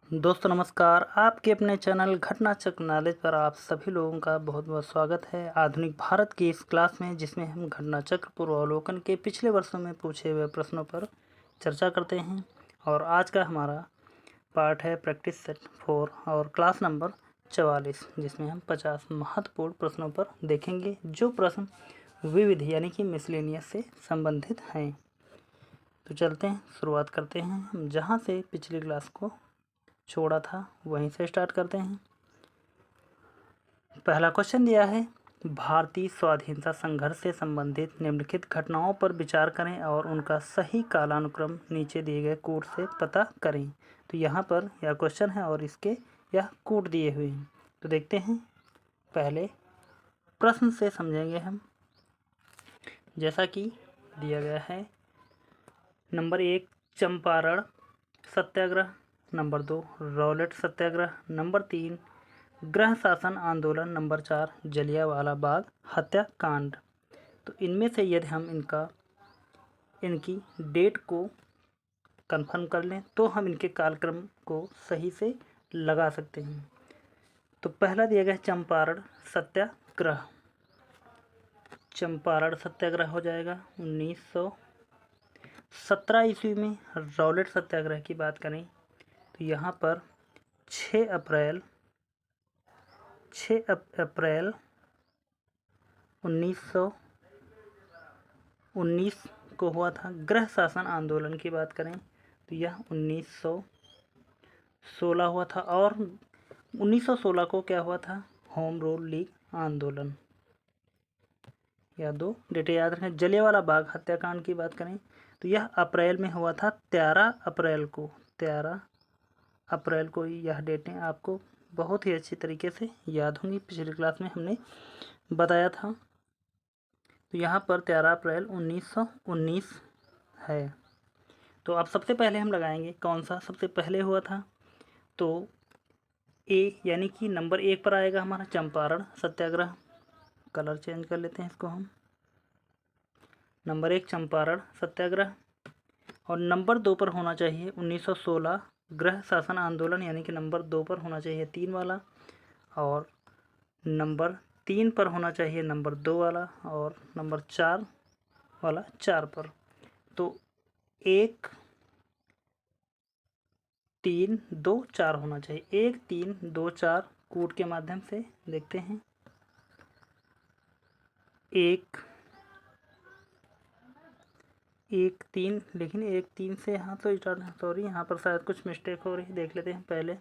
दोस्तों नमस्कार। आपके अपने चैनल घटना चक्र नॉलेज पर आप सभी लोगों का बहुत बहुत स्वागत है। आधुनिक भारत की इस क्लास में जिसमें हम घटना चक्र पूर्वावलोकन के पिछले वर्षों में पूछे हुए प्रश्नों पर चर्चा करते हैं। और आज का हमारा पार्ट है प्रैक्टिस सेट 4 और क्लास नंबर 44, जिसमें हम 50 महत्वपूर्ण प्रश्नों पर देखेंगे जो प्रश्न विविध यानी कि मिसलेनियस से संबंधित हैं। तो चलते हैं, शुरुआत करते हैं। हम जहाँ से पिछली क्लास को छोड़ा था वहीं से स्टार्ट करते हैं। पहला क्वेश्चन दिया है, भारतीय स्वाधीनता संघर्ष से संबंधित निम्नलिखित घटनाओं पर विचार करें और उनका सही कालानुक्रम नीचे दिए गए कोड से पता करें। तो यहाँ पर यह क्वेश्चन है और इसके यह कोड दिए हुए हैं। तो देखते हैं, पहले प्रश्न से समझेंगे हम। जैसा कि दिया गया है, नंबर 1 चंपारण सत्याग्रह, नंबर 2 रॉलेट सत्याग्रह, नंबर 3 गृह शासन आंदोलन, नंबर 4 जलियांवाला बाग हत्याकांड। तो इनमें से यदि हम इनकी डेट को कंफर्म कर लें तो हम इनके कालक्रम को सही से लगा सकते हैं। तो पहला दिया गया चंपारण सत्याग्रह। चंपारण सत्याग्रह हो जाएगा 1917 ईस्वी में। रॉलेट सत्याग्रह की बात करें तो यहाँ पर 6 अप्रैल 1919 को हुआ था। गृह शासन आंदोलन की बात करें तो यह 1916 हुआ था। और 1916 को क्या हुआ था, होम रूल लीग आंदोलन। या दो डेटें याद रखें। जलियांवाला बाग हत्याकांड की बात करें तो यह अप्रैल में हुआ था, 13 अप्रैल को। यह डेटें आपको बहुत ही अच्छी तरीके से याद होंगी, पिछली क्लास में हमने बताया था। तो यहाँ पर 13 अप्रैल 1919 है। तो अब सबसे पहले हम लगाएंगे कौन सा सबसे पहले हुआ था। तो ए यानी कि नंबर 1 पर आएगा हमारा चंपारण सत्याग्रह। कलर चेंज कर लेते हैं इसको हम। नंबर 1 चंपारण सत्याग्रह। और नंबर 2 पर होना चाहिए 1916 गृह शासन आंदोलन, यानी कि नंबर 2 पर होना चाहिए 3 वाला। और नंबर 3 पर होना चाहिए नंबर 2 वाला। और नंबर 4 वाला 4 पर। तो 1 3 2 4 होना चाहिए। 1 3 2 4 कोड के माध्यम से देखते हैं। 1 3, लेकिन 1 3 से यहाँ तो स्टार्ट, सॉरी यहाँ पर शायद कुछ मिस्टेक हो रही, देख लेते हैं पहले।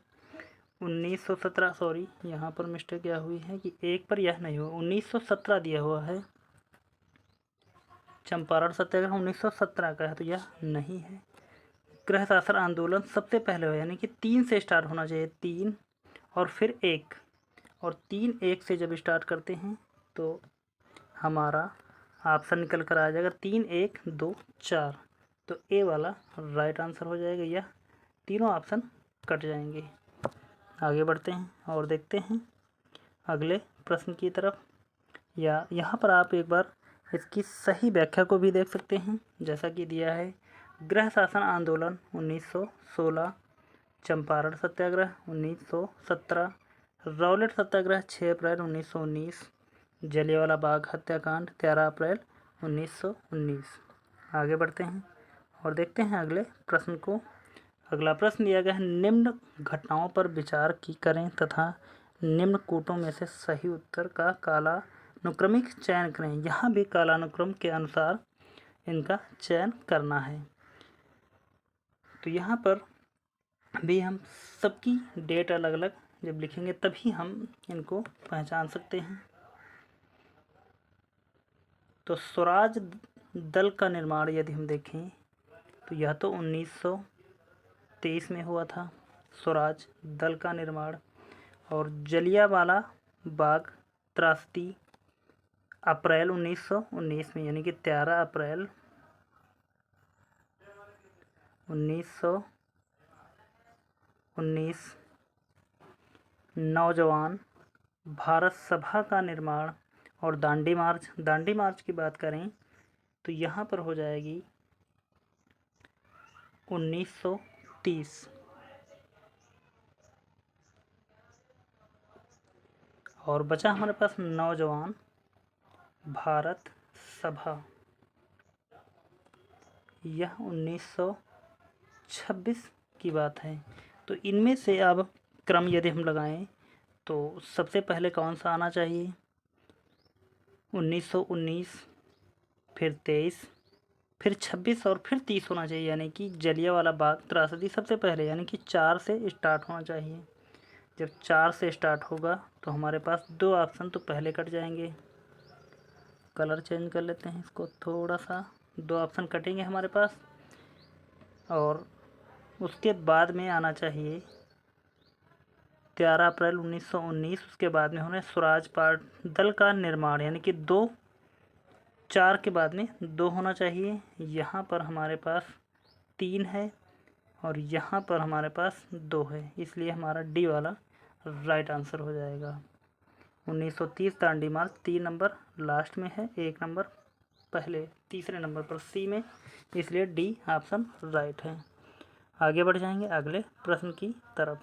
1917, सॉरी यहाँ पर मिस्टेक क्या हुई है कि 1 पर यह नहीं हुआ, 1917 दिया हुआ है। चंपारण सत्याग्रह 1917 का है तो यह नहीं है। गृह शासन आंदोलन सबसे पहले हो, यानी कि 3 से स्टार्ट होना चाहिए, 3 और फिर 1। और 3 1 से जब स्टार्ट करते हैं तो हमारा ऑप्शन निकल कर आ जाएगा 3 1 2 4। तो ए वाला राइट आंसर हो जाएगा। यह तीनों ऑप्शन कट जाएंगे। आगे बढ़ते हैं और देखते हैं अगले प्रश्न की तरफ। या यहाँ पर आप एक बार इसकी सही व्याख्या को भी देख सकते हैं। जैसा कि दिया है, गृह शासन आंदोलन 1916, चंपारण सत्याग्रह 1917, रॉलेट सत्याग्रह 6 अप्रैल 1919, जलियांवाला बाग हत्याकांड 13 अप्रैल 1919। आगे बढ़ते हैं और देखते हैं अगले प्रश्न को। अगला प्रश्न दिया गया है, निम्न घटनाओं पर विचार की करें तथा निम्न कोटों में से सही उत्तर का कालानुक्रमिक चयन करें। यहाँ भी कालानुक्रम के अनुसार इनका चयन करना है। तो यहाँ पर भी हम सबकी डेट अलग अलग जब लिखेंगे तभी हम इनको पहचान सकते हैं। तो स्वराज दल का निर्माण यदि हम देखें तो यह तो 1923 में हुआ था, स्वराज दल का निर्माण। और जलियांवाला बाग त्रासदी अप्रैल 1919 में, यानी कि 13 अप्रैल 1919। नौजवान भारत सभा का निर्माण और दांडी मार्च की बात करें तो यहाँ पर हो जाएगी 1930। और बचा हमारे पास नौजवान भारत सभा, यह 1926 की बात है। तो इनमें से अब क्रम यदि हम लगाएं तो सबसे पहले कौन सा आना चाहिए? 1919, फिर 23, फिर 26 और फिर 30 होना चाहिए, यानी कि जलियांवाला बाग त्रासदी सबसे पहले, यानी कि 4 से स्टार्ट होना चाहिए। जब 4 से स्टार्ट होगा तो हमारे पास 2 ऑप्शन तो पहले कट जाएंगे। कलर चेंज कर लेते हैं इसको थोड़ा सा, 2 ऑप्शन कटेंगे हमारे पास। और उसके बाद में आना चाहिए 13 अप्रैल 1919। उसके बाद में होने स्वराज पार्टी दल का निर्माण, यानी कि 2, 4 के बाद में 2 होना चाहिए। यहाँ पर हमारे पास 3 है और यहाँ पर हमारे पास 2 है, इसलिए हमारा डी वाला राइट आंसर हो जाएगा। 1930 दांडी मार्च 3 नंबर लास्ट में है, 1 नंबर पहले तीसरे नंबर पर सी में, इसलिए डी ऑप्शन राइट है। आगे बढ़ जाएंगे अगले प्रश्न की तरफ।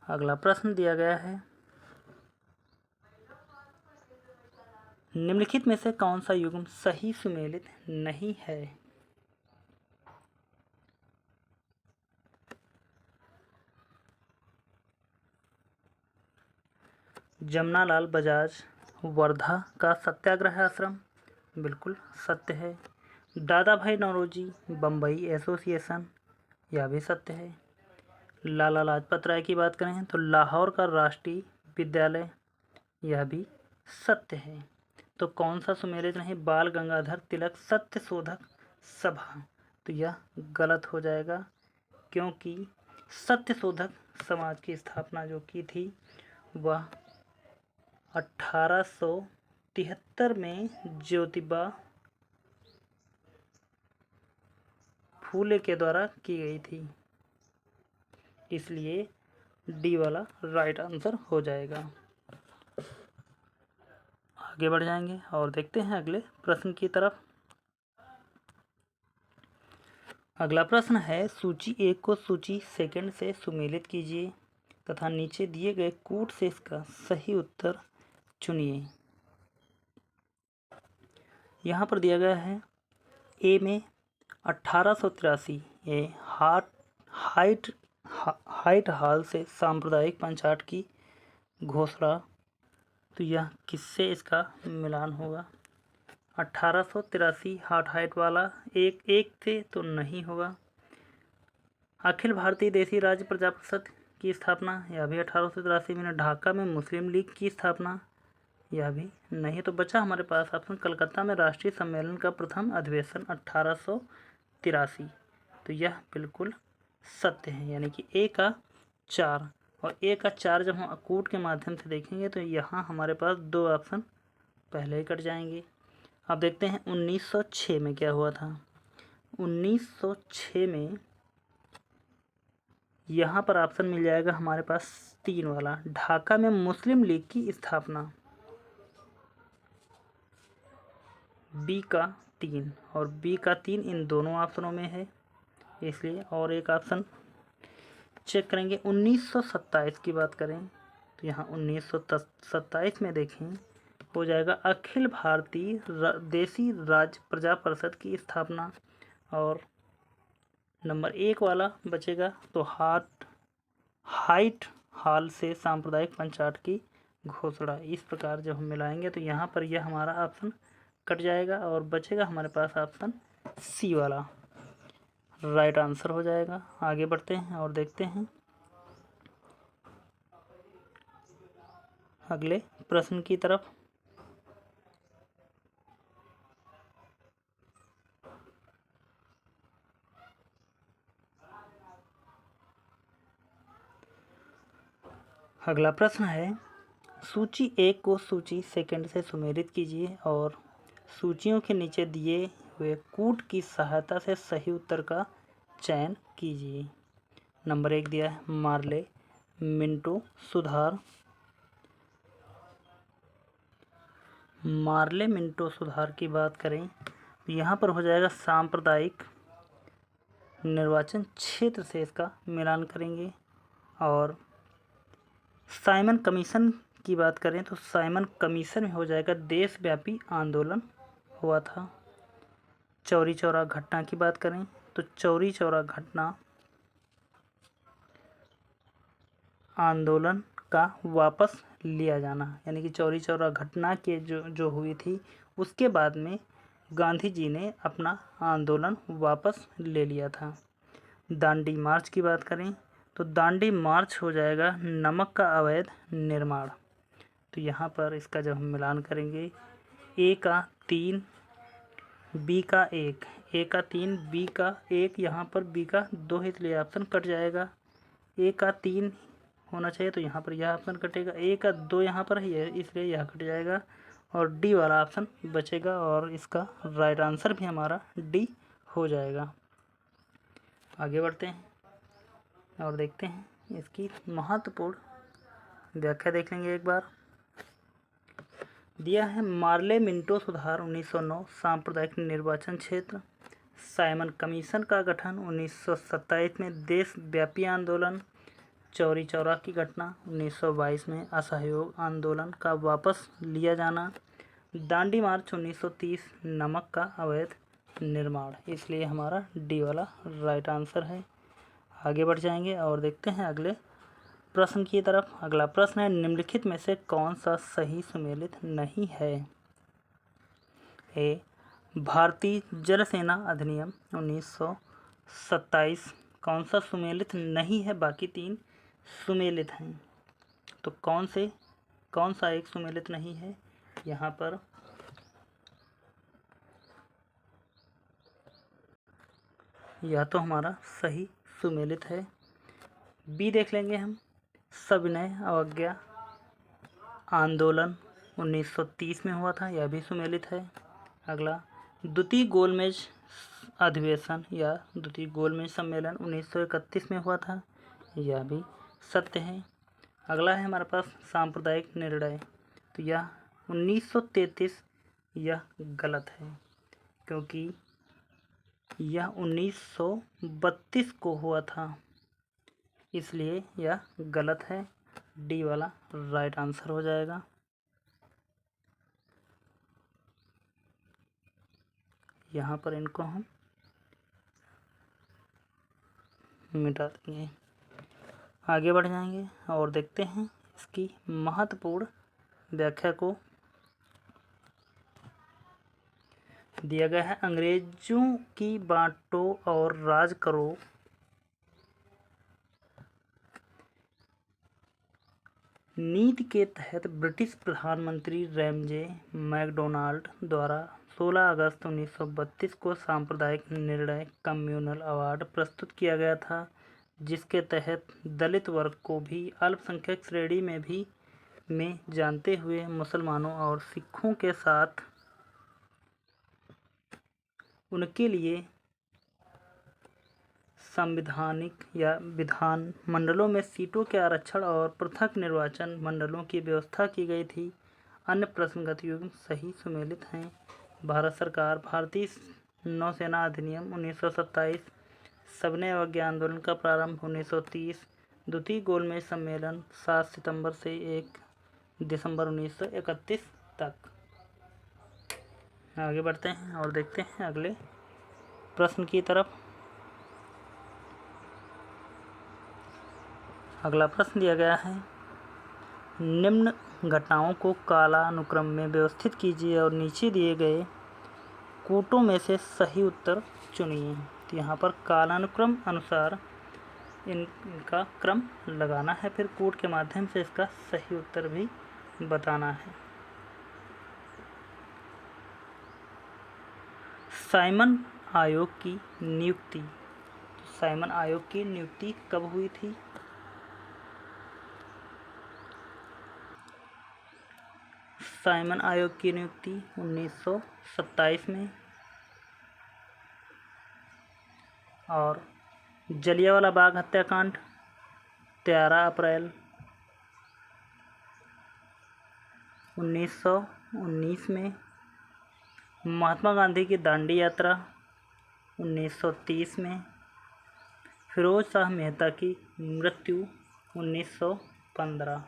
अगला प्रश्न दिया गया है, निम्नलिखित में से कौन सा युग्म सही सुमेलित नहीं है? जमनालाल बजाज वर्धा का सत्याग्रह आश्रम, बिल्कुल सत्य है। दादा भाई नौरोजी बम्बई एसोसिएशन, यह भी सत्य है। लाला लाजपत राय की बात करें तो लाहौर का राष्ट्रीय विद्यालय, यह भी सत्य है। तो कौन सा सुमेलित नहीं? बाल गंगाधर तिलक सत्य शोधक सभा, तो यह गलत हो जाएगा, क्योंकि सत्य शोधक समाज की स्थापना जो की थी वह 1873 में ज्योतिबा फूले के द्वारा की गई थी, इसलिए डी वाला राइट आंसर हो जाएगा। आगे बढ़ जाएंगे और देखते हैं अगले प्रश्न की तरफ। अगला प्रश्न है, सूची 1 को सूची सेकंड से सुमेलित कीजिए तथा नीचे दिए गए कूट से इसका सही उत्तर चुनिए। यहाँ पर दिया गया है ए में 1883 ये हाइट हॉल से सांप्रदायिक पंचायत की घोषणा, तो यह किससे इसका मिलान होगा? 1883 हाइट वाला एक से तो नहीं होगा। अखिल भारतीय देसी राज्य प्रजा परिषद की स्थापना, यह भी 1883 में। ढाका में मुस्लिम लीग की स्थापना, यह भी नहीं। तो बचा हमारे पास ऑप्शन कलकत्ता में राष्ट्रीय सम्मेलन का प्रथम अधिवेशन 1883, तो यह बिल्कुल सत्य है, यानी कि ए का 4। और ए का 4 जब हम कूट के माध्यम से देखेंगे तो यहाँ हमारे पास 2 ऑप्शन पहले ही कट जाएंगे। अब देखते हैं 1906 में क्या हुआ था। 1906 में यहाँ पर ऑप्शन मिल जाएगा हमारे पास 3 वाला, ढाका में मुस्लिम लीग की स्थापना, बी का 3 और बी का 3 इन दोनों ऑप्शनों में है, इसलिए। और एक ऑप्शन चेक करेंगे 1927 की बात करें तो यहाँ 1927 में देखें हो जाएगा अखिल भारतीय देसी राज्य प्रजा परिषद की स्थापना। और नंबर 1 वाला बचेगा तो हाइट हॉल से सांप्रदायिक पंचायत की घोषणा। इस प्रकार जब हम मिलाएंगे तो यहाँ पर यह हमारा ऑप्शन कट जाएगा और बचेगा हमारे पास ऑप्शन सी वाला राइट आंसर हो जाएगा। आगे बढ़ते हैं और देखते हैं अगले प्रश्न की तरफ। अगला प्रश्न है, सूची 1 को सूची सेकंड से सुमेलित कीजिए और सूचियों के नीचे दिए हुए कूट की सहायता से सही उत्तर का चयन कीजिए। नंबर 1 दिया है मार्ले मिंटो सुधार। मार्ले मिंटो सुधार की बात करें तो यहाँ पर हो जाएगा सांप्रदायिक निर्वाचन क्षेत्र से इसका मिलान करेंगे। और साइमन कमीशन की बात करें तो साइमन कमीशन में हो जाएगा देशव्यापी आंदोलन हुआ था। चौरी चौरा घटना की बात करें तो चौरी चौरा घटना आंदोलन का वापस लिया जाना, यानी कि चौरी चौरा घटना के जो हुई थी उसके बाद में गांधी जी ने अपना आंदोलन वापस ले लिया था। दांडी मार्च की बात करें तो दांडी मार्च हो जाएगा नमक का अवैध निर्माण। तो यहाँ पर इसका जब हम मिलान करेंगे, ए का 3, बी का 1, ए का 3, बी का 1, यहाँ पर बी का 2 है इसलिए ऑप्शन कट जाएगा। ए का 3 होना चाहिए तो यहाँ पर यह ऑप्शन कटेगा। ए का 2 यहाँ पर है इसलिए यह कट जाएगा और डी वाला ऑप्शन बचेगा और इसका राइट आंसर भी हमारा डी हो जाएगा। आगे बढ़ते हैं और देखते हैं इसकी महत्वपूर्ण व्याख्या देख लेंगे एक बार। दिया है मार्ले मिंटो सुधार 1909 सांप्रदायिक निर्वाचन क्षेत्र, साइमन कमीशन का गठन 1927 में देशव्यापी आंदोलन, चौरी चौरा की घटना 1922 में असहयोग आंदोलन का वापस लिया जाना, दांडी मार्च 1930 नमक का अवैध निर्माण। इसलिए हमारा डी वाला राइट आंसर है। आगे बढ़ जाएंगे और देखते हैं अगले प्रश्न की तरफ। अगला प्रश्न है निम्नलिखित में से कौन सा सही सुमेलित नहीं है। ए भारतीय जल सेना अधिनियम 1927 कौन सा सुमेलित नहीं है, बाकी 3 सुमेलित हैं। तो कौन सा एक सुमेलित नहीं है, यहाँ पर यह तो हमारा सही सुमेलित है। बी देख लेंगे हम, सविनय अवज्ञा आंदोलन 1930 में हुआ था, यह भी सुमेलित है। अगला द्वितीय गोलमेज अधिवेशन या द्वितीय गोलमेज सम्मेलन 1931 में हुआ था, यह भी सत्य है। अगला है हमारे पास सांप्रदायिक निर्णय, तो यह 1933 यह गलत है क्योंकि यह 1932 को हुआ था, इसलिए यह गलत है। डी वाला राइट आंसर हो जाएगा। यहाँ पर इनको हम मिटा देंगे। आगे बढ़ जाएंगे और देखते हैं इसकी महत्वपूर्ण व्याख्या को। दिया गया है अंग्रेजों की बांटो और राज करो नीति के तहत ब्रिटिश प्रधानमंत्री रैमजे मैकडोनाल्ड द्वारा 16 अगस्त 1932 को सांप्रदायिक निर्णय कम्युनल अवार्ड प्रस्तुत किया गया था, जिसके तहत दलित वर्ग को भी अल्पसंख्यक श्रेणी में जानते हुए मुसलमानों और सिखों के साथ उनके लिए संवैधानिक या विधान मंडलों में सीटों के आरक्षण और पृथक निर्वाचन मंडलों की व्यवस्था की गई थी। अन्य प्रश्नगत युग्म सही सुमेलित हैं। भारत सरकार भारतीय नौसेना अधिनियम 1927, सविनय अवज्ञा आंदोलन का प्रारंभ 1930, द्वितीय गोलमेज सम्मेलन 7 सितंबर से 1 दिसंबर 1931 तक। आगे बढ़ते हैं और देखते हैं अगले प्रश्न की तरफ। अगला प्रश्न दिया गया है निम्न घटनाओं को कालानुक्रम में व्यवस्थित कीजिए और नीचे दिए गए कूटों में से सही उत्तर चुनिए। तो यहाँ पर कालानुक्रम अनुसार इनका क्रम लगाना है, फिर कूट के माध्यम से इसका सही उत्तर भी बताना है। साइमन आयोग की नियुक्ति, साइमन आयोग की नियुक्ति कब हुई थी? साइमन आयोग की नियुक्ति 1927 में, और जलियांवाला बाग हत्याकांड 13 अप्रैल 1919 में, महात्मा गांधी की दांडी यात्रा 1930 में, फिरोज शाह मेहता की मृत्यु 1915।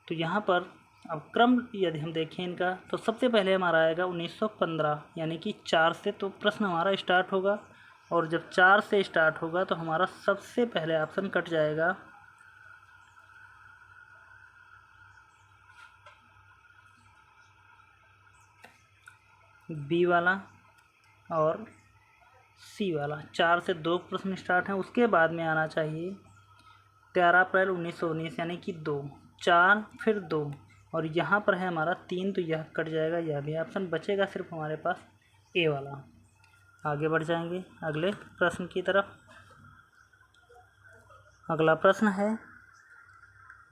तो यहाँ पर अब क्रम यदि हम देखें इनका तो सबसे पहले हमारा आएगा 1915 यानी कि 4 से तो प्रश्न हमारा स्टार्ट होगा। और जब 4 से स्टार्ट होगा तो हमारा सबसे पहले ऑप्शन कट जाएगा बी वाला और सी वाला। 4 से 2 प्रश्न स्टार्ट हैं, उसके बाद में आना चाहिए 13 अप्रैल 1919 यानी कि 2, 4 फिर 2 और यहाँ पर है हमारा 3 तो यह कट जाएगा, यह भी ऑप्शन बचेगा सिर्फ हमारे पास ए वाला। आगे बढ़ जाएंगे अगले प्रश्न की तरफ। अगला प्रश्न है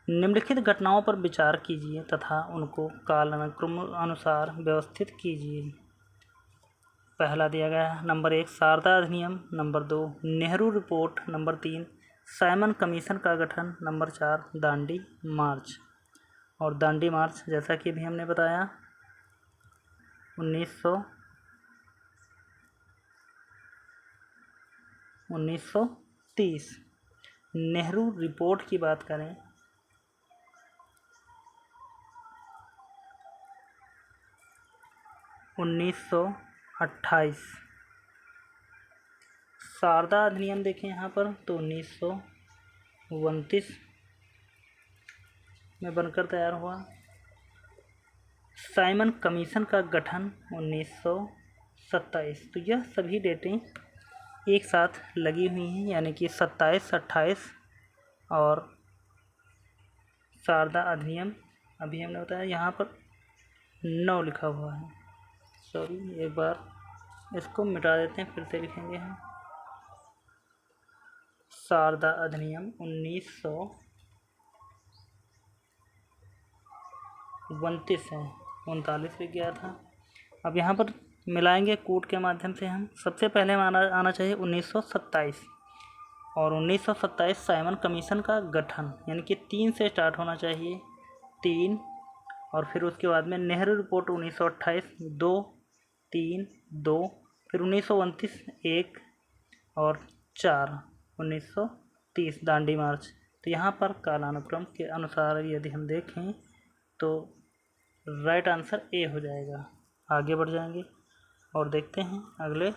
निम्नलिखित घटनाओं पर विचार कीजिए तथा उनको कालानुक्रम अनुसार व्यवस्थित कीजिए। पहला दिया गया है नंबर 1 शारदा अधिनियम, number 2 Nehru report, number 3 Simon commission का गठन, नंबर 4 दांडी मार्च। और दांडी मार्च जैसा कि अभी हमने बताया 1930। नेहरू रिपोर्ट की बात करें 1928। शारदा अधिनियम देखें यहाँ पर तो 1929 में बनकर तैयार हुआ। साइमन कमीशन का गठन 1927। तो यह सभी डेटें एक साथ लगी हुई हैं यानी कि 27, 28 और शारदा अधिनियम अभी हमने बताया। यहाँ पर 9 लिखा हुआ है, सॉरी एक बार इसको मिटा देते हैं फिर से लिखेंगे हम। शारदा अधिनियम 1929 है, 39 लिख गया था। अब यहाँ पर मिलाएंगे कूट के माध्यम से हम। सबसे पहले आना चाहिए 1927 और 1927 साइमन कमीशन का गठन यानी कि 3 से स्टार्ट होना चाहिए, 3 और फिर उसके बाद में नेहरू रिपोर्ट 1928 2, 3, 2 फिर 1929 1 और 4 1930 दांडी मार्च। तो यहाँ पर कालानुक्रम के अनुसार यदि हम देखें तो राइट आंसर ए हो जाएगा। आगे बढ़ जाएंगे और देखते हैं अगले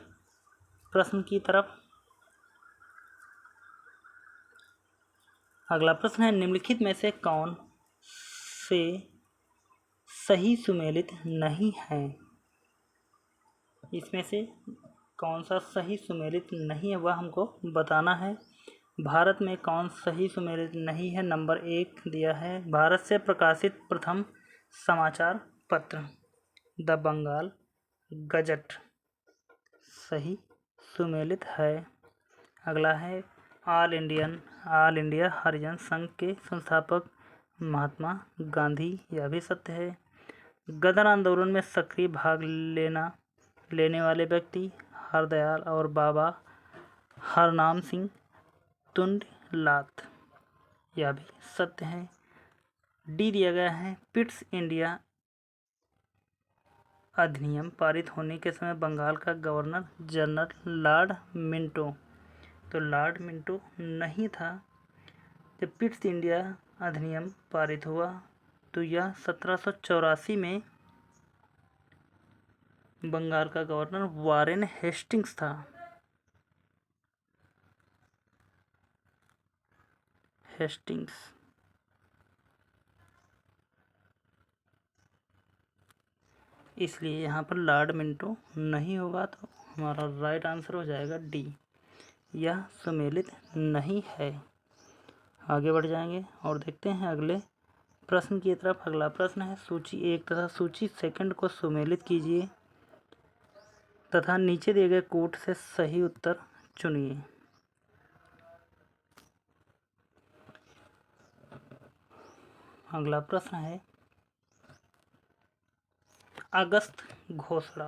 प्रश्न की तरफ। अगला प्रश्न है निम्नलिखित में से कौन से सही सुमेलित नहीं है। इसमें से कौन सा सही सुमेलित नहीं है वह हमको बताना है। भारत में कौन सही सुमेलित नहीं है। नंबर 1 दिया है भारत से प्रकाशित प्रथम समाचार पत्र द बंगाल गजट सही सुमेलित है। अगला है ऑल इंडिया हरिजन संघ के संस्थापक महात्मा गांधी, यह भी सत्य है। गदर आंदोलन में सक्रिय भाग लेने वाले व्यक्ति हरदयाल और बाबा हरनाम सिंह तुंडलात, यह भी सत्य है। डी दिया गया है पिट्स इंडिया अधिनियम पारित होने के समय बंगाल का गवर्नर जनरल लॉर्ड मिंटो, तो लॉर्ड मिंटो नहीं था जब पिट्स इंडिया अधिनियम पारित हुआ। तो यह 1784 में बंगाल का गवर्नर वारेन हेस्टिंग्स था। इसलिए यहाँ पर लॉर्ड मिंटो नहीं होगा, तो हमारा राइट आंसर हो जाएगा डी, यह सुमेलित नहीं है। आगे बढ़ जाएंगे और देखते हैं अगले प्रश्न की तरफ। अगला प्रश्न है सूची 1 तथा सूची 2 को सुमेलित कीजिए तथा नीचे दिए गए कोट से सही उत्तर चुनिए। अगला प्रश्न है अगस्त घोषणा।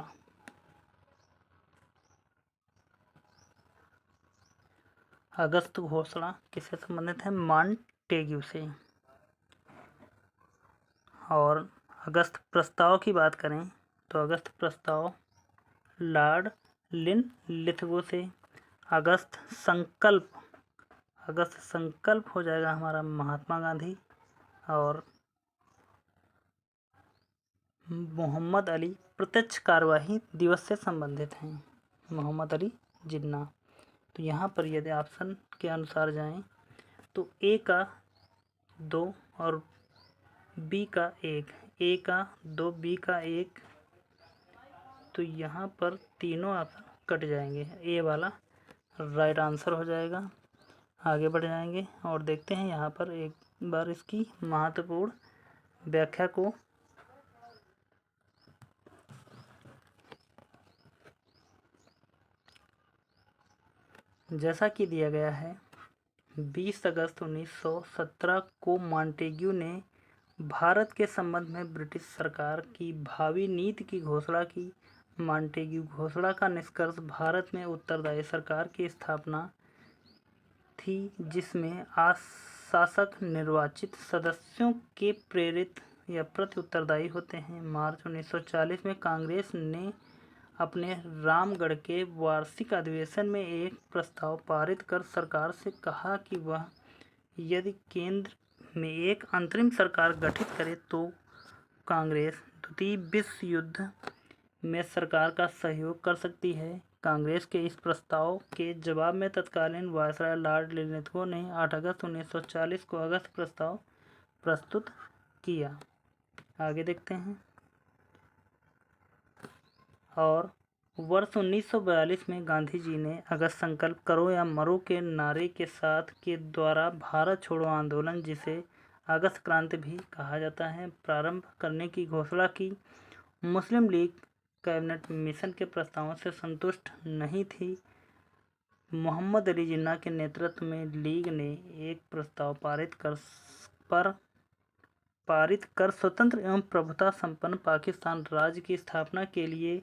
अगस्त घोषणा किससे संबंधित है। मॉन्टेग्यू से। और अगस्त प्रस्ताव की बात करें तो अगस्त प्रस्ताव लॉर्ड लिनलिथगो से। अगस्त संकल्प हो जाएगा हमारा महात्मा गांधी। और मोहम्मद अली प्रत्यक्ष कार्यवाही दिवस से संबंधित हैं? मोहम्मद अली जिन्ना। तो यहाँ पर यदि ऑप्शन के अनुसार जाएं तो ए का 2 और बी का 1, ए का 2, बी का 1, तो यहाँ पर तीनों ऑप्शन कट जाएंगे, ए वाला राइट आंसर हो जाएगा। आगे बढ़ जाएंगे और देखते हैं यहाँ पर एक बार इसकी महत्वपूर्ण व्याख्या को। जैसा कि दिया गया है, 20 अगस्त 1917 को मॉन्टेग्यू ने भारत के संबंध में ब्रिटिश सरकार की भावी नीति की घोषणा की। मॉन्टेग्यू घोषणा का निष्कर्ष भारत में उत्तरदायी सरकार की स्थापना थी, जिसमें शासक निर्वाचित सदस्यों के प्रेरित या प्रति उत्तरदायी होते हैं। मार्च 1940 में कांग्रेस ने अपने रामगढ़ के वार्षिक अधिवेशन में एक प्रस्ताव पारित कर सरकार से कहा कि वह यदि केंद्र में एक अंतरिम सरकार गठित करे तो कांग्रेस द्वितीय विश्व युद्ध में सरकार का सहयोग कर सकती है। कांग्रेस के इस प्रस्ताव के जवाब में तत्कालीन वायसराय लॉर्ड लिनथगो ने 8 अगस्त 1940 को अगस्त प्रस्ताव प्रस्तुत किया। आगे देखते हैं। और वर्ष 1942 में गांधी जी ने अगस्त संकल्प करो या मरो के नारे के साथ के द्वारा भारत छोड़ो आंदोलन, जिसे अगस्त क्रांति भी कहा जाता है, प्रारंभ करने की घोषणा की। मुस्लिम लीग कैबिनेट मिशन के प्रस्तावों से संतुष्ट नहीं थी। मोहम्मद अली जिन्ना के नेतृत्व में लीग ने एक प्रस्ताव पारित कर स्वतंत्र एवं प्रभुता संपन्न पाकिस्तान राज्य की स्थापना के लिए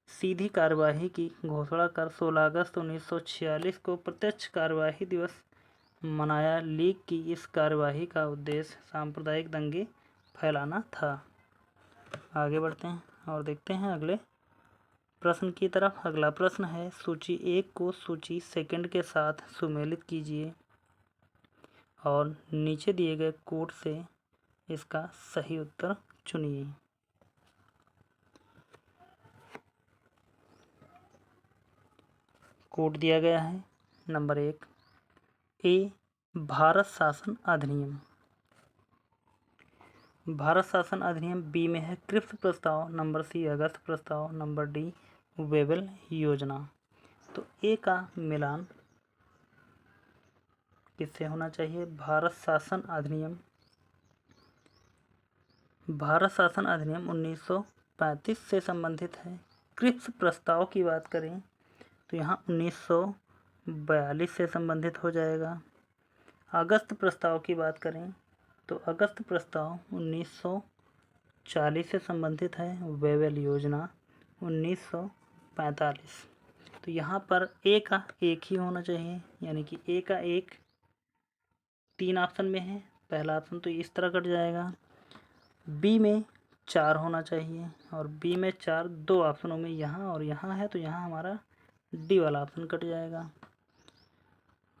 सीधी कार्यवाही की घोषणा कर 16 अगस्त 1946 को प्रत्यक्ष कार्यवाही दिवस मनाया। लीग की इस कार्यवाही का उद्देश्य सांप्रदायिक दंगे फैलाना था। आगे बढ़ते हैं और देखते हैं अगले प्रश्न की तरफ। अगला प्रश्न है, सूची 1 को सूची 2 के साथ सुमेलित कीजिए और नीचे दिए गए कोड से इसका सही उत्तर चुनिए। कोड दिया गया है। नंबर 1 ए भारत शासन अधिनियम। भारत शासन अधिनियम। बी में है क्रिप्स प्रस्ताव। नंबर सी अगस्त प्रस्ताव। नंबर डी वेबल योजना। तो ए का मिलान किससे होना चाहिए? भारत शासन अधिनियम। भारत शासन अधिनियम 1935 से संबंधित है। क्रिप्स प्रस्ताव की बात करें तो यहाँ 1942 से संबंधित हो जाएगा। अगस्त प्रस्ताव की बात करें तो अगस्त प्रस्ताव 1940 से संबंधित है। वेबल योजना 1945। तो यहाँ पर ए का 1 ही होना चाहिए, यानी कि ए का 1 3 ऑप्शन में है। पहला ऑप्शन तो इस तरह कट जाएगा। बी में 4 होना चाहिए और बी में 4 2 ऑप्शनों में यहाँ और यहाँ है, तो यहाँ हमारा डी वाला ऑप्शन कट जाएगा।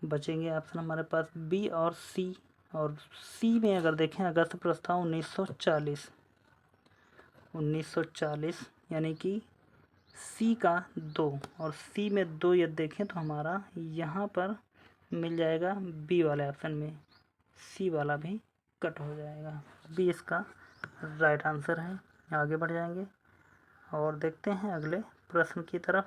बचेंगे ऑप्शन हमारे पास बी और सी। और सी में अगर देखें अगस्त प्रस्ताव 1940 यानी कि सी का 2 और सी में 2 यदि देखें तो हमारा यहाँ पर मिल जाएगा बी वाले ऑप्शन में। सी वाला भी कट हो जाएगा। बी इसका राइट आंसर है। आगे बढ़ जाएंगे और देखते हैं अगले प्रश्न की तरफ।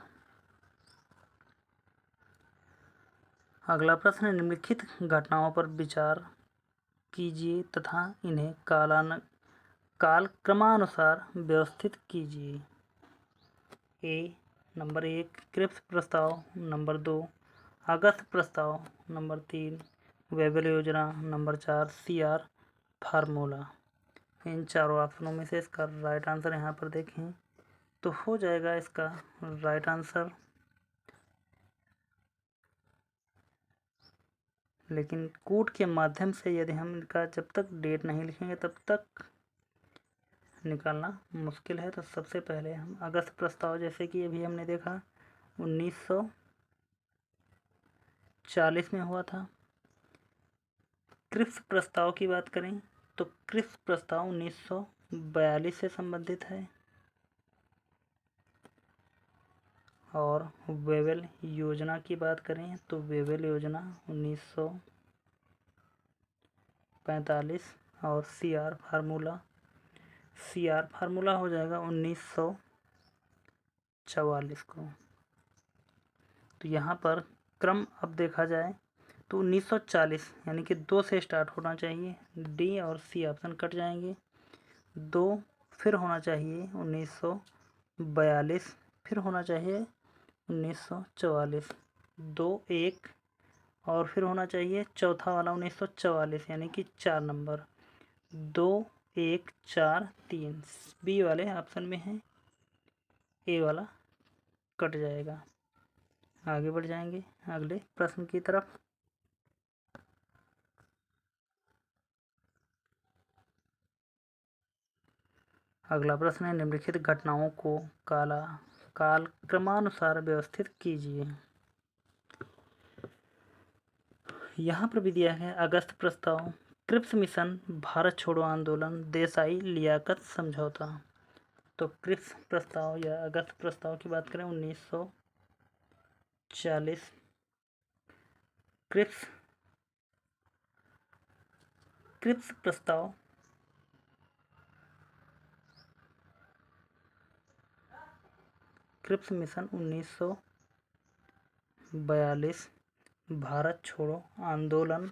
अगला प्रश्न, निम्नलिखित घटनाओं पर विचार कीजिए तथा इन्हें कालक्रमानुसार व्यवस्थित कीजिए। ए नंबर 1 क्रिप्स प्रस्ताव। नंबर 2 अगस्त प्रस्ताव। नंबर 3 वेबल योजना। Number 4 CR formula. इन चारों ऑप्शनों में से इसका राइट आंसर यहाँ पर देखें तो हो जाएगा इसका राइट आंसर। लेकिन कोड के माध्यम से यदि हम इनका जब तक डेट नहीं लिखेंगे तब तक निकालना मुश्किल है। तो सबसे पहले हम अगस्त प्रस्ताव, जैसे कि अभी हमने देखा 1940 में हुआ था। क्रिप्स प्रस्ताव की बात करें तो क्रिप्स प्रस्ताव 1942 से संबंधित है। और वेवेल योजना की बात करें तो वेवेल योजना 1945। और सीआर फार्मूला हो जाएगा 1944 को। तो यहाँ पर क्रम अब देखा जाए तो 1940 यानी कि 2 से स्टार्ट होना चाहिए। डी और सी ऑप्शन कट जाएंगे। 2 फिर होना चाहिए 1942, फिर होना चाहिए 1944। 2 1 और फिर होना चाहिए चौथा वाला 1944 यानी कि 4 नंबर। 2 1 4 3 बी वाले ऑप्शन में है, ए वाला कट जाएगा। आगे बढ़ जाएंगे अगले प्रश्न की तरफ। अगला प्रश्न है, निम्नलिखित घटनाओं को कालक्रमानुसार व्यवस्थित कीजिए। यहाँ पर भी दिया है अगस्त प्रस्ताव, क्रिप्स मिशन, भारत छोड़ो आंदोलन, देसाई लियाकत समझौता। तो क्रिप्स प्रस्ताव या अगस्त प्रस्ताव की बात करें 1940। क्रिप्स प्रस्ताव क्रिप्स मिशन 1942, भारत छोड़ो आंदोलन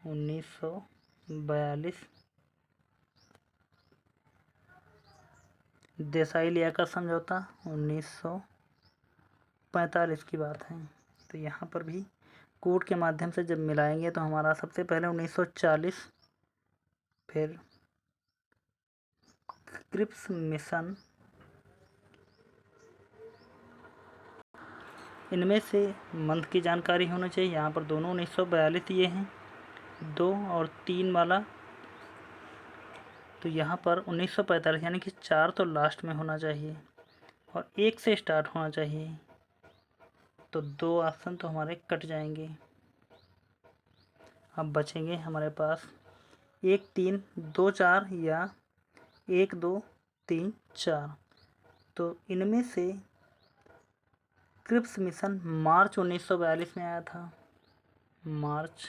1942, देसाई लियाकत समझौता 1945 की बात है। तो यहाँ पर भी कोड के माध्यम से जब मिलाएंगे तो हमारा सबसे पहले 1940, फिर क्रिप्स मिशन, इनमें से मंथ की जानकारी होनी चाहिए। यहाँ पर दोनों 1942 दिए हैं, 2 और 3 वाला। तो यहाँ पर 1945 यानी कि 4 तो लास्ट में होना चाहिए और 1 से स्टार्ट होना चाहिए। तो 2 ऑप्शन तो हमारे कट जाएंगे। अब बचेंगे हमारे पास 1 3 2 4 या 1 2 3 4। तो इनमें से क्रिप्स मिशन मार्च 1942 में आया था, मार्च।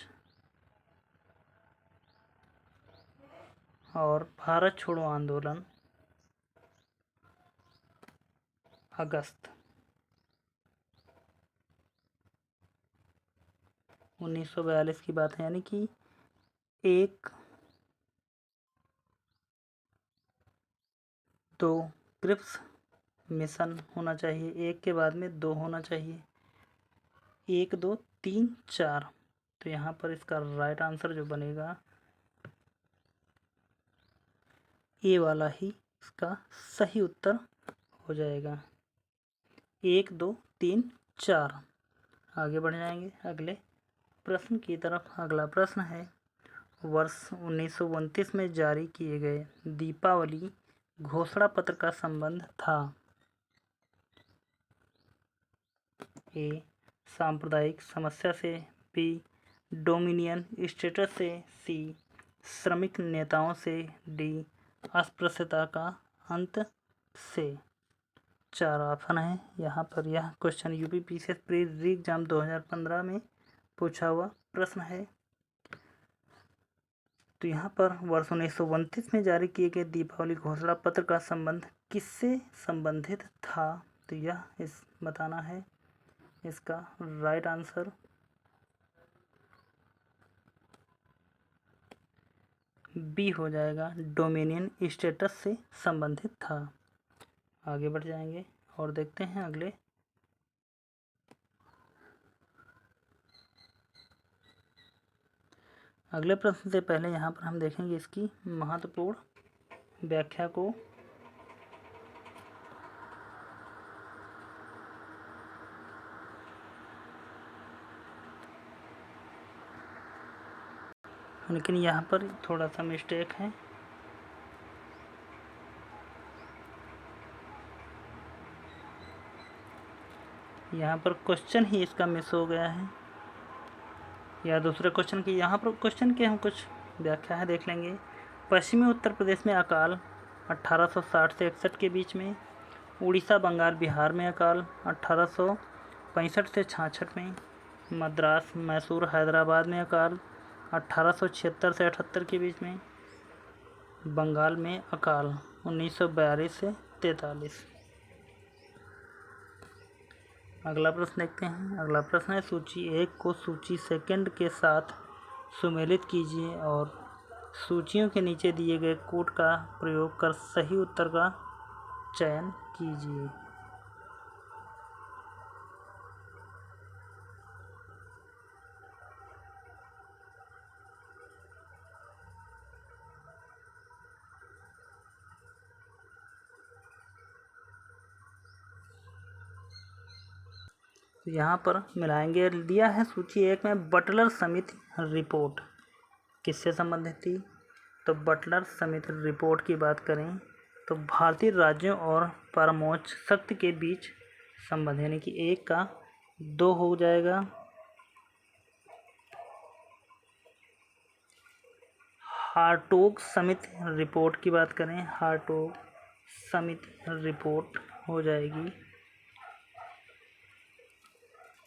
और भारत छोड़ो आंदोलन अगस्त 1942 की बात है, यानी कि 1 2 क्रिप्स मिशन होना चाहिए, 1 के बाद में 2 होना चाहिए, 1 2 3 4। तो यहाँ पर इसका राइट आंसर जो बनेगा ए वाला ही इसका सही उत्तर हो जाएगा। 1 2 3 4। आगे बढ़ जाएंगे अगले प्रश्न की तरफ। अगला प्रश्न है, वर्ष 1929 में जारी किए गए दीपावली घोषणा पत्र का संबंध था। ए सांप्रदायिक समस्या से, बी डोमिनियन स्टेटस से, सी श्रमिक नेताओं से, डी अस्पृश्यता का अंत से। 4 ऑप्शन है यहाँ पर। यह question UP PCS pre exam 2015 में पूछा हुआ प्रश्न है। तो यहाँ पर वर्ष 1929 में जारी किए गए दीपावली घोषणा पत्र का संबंध किससे संबंधित था। तो यह बताना है। इसका राइट आंसर बी हो जाएगा, डोमिनियन स्टेटस से संबंधित था। आगे बढ़ जाएंगे और देखते हैं अगले प्रश्न से पहले यहाँ पर हम देखेंगे इसकी महत्वपूर्ण व्याख्या को। लेकिन यहाँ पर थोड़ा सा मिस्टेक है। यहाँ पर क्वेश्चन ही इसका मिस हो गया है। या दूसरे क्वेश्चन की, यहाँ पर क्वेश्चन के हम कुछ व्याख्या है देख लेंगे। पश्चिमी उत्तर प्रदेश में अकाल 1860 से 61 के बीच में। उड़ीसा, बंगाल, बिहार में अकाल 1865 से 66 में। मद्रास, मैसूर, हैदराबाद में अकाल 1876 से 78 के बीच में। बंगाल में अकाल 1942 से 43। अगला प्रश्न देखते हैं। अगला प्रश्न है, सूची 1 को सूची 2 के साथ सुमेलित कीजिए और सूचियों के नीचे दिए गए कोड का प्रयोग कर सही उत्तर का चयन कीजिए। तो यहाँ पर मिलाएंगे। दिया है सूची 1 में बटलर समिति रिपोर्ट किससे संबंधित थी? तो बटलर समिति रिपोर्ट की बात करें तो भारतीय राज्यों और परमोच्च शक्ति के बीच संबंध, यानी कि 1 का 2 हो जाएगा। हार्टोग समिति रिपोर्ट की बात करें, हार्टोग समिति रिपोर्ट हो जाएगी।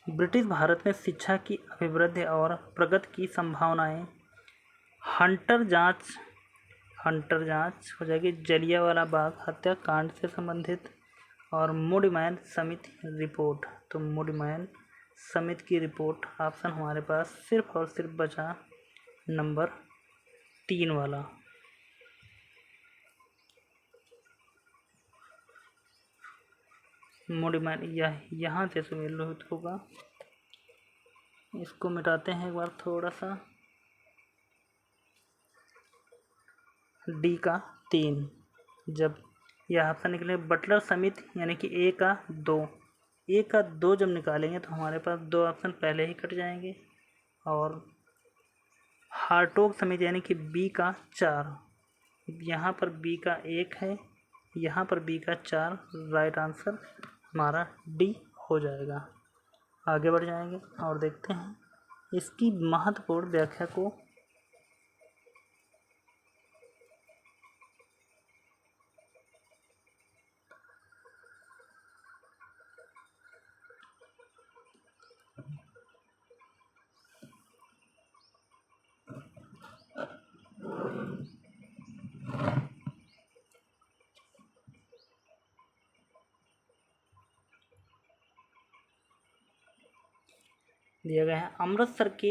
ब्रिटिश भारत में शिक्षा की अभिवृद्धि और प्रगति की संभावनाएं, हंटर जांच हो जाएगी। जलियांवाला बाग हत्याकांड से संबंधित। और मुडमैन समिति रिपोर्ट, तो मुडमैन समिति की रिपोर्ट ऑप्शन हमारे पास सिर्फ और सिर्फ बचा नंबर 3 वाला। मुडमैन यहाँ से सुमेलित होगा। इसको मिटाते हैं एक बार थोड़ा सा। डी का 3, जब यह ऑप्शन निकले बटलर समिति यानी कि ए का 2 जब निकालेंगे तो हमारे पास 2 ऑप्शन पहले ही कट जाएंगे। और हार्टोग समिति यानी कि बी का 4, यहाँ पर बी का 1 है, यहाँ पर बी का 4, राइट आंसर हमारा डी हो जाएगा। आगे बढ़ जाएंगे और देखते हैं इसकी महत्वपूर्ण व्याख्या को। दिया गया है अमृतसर के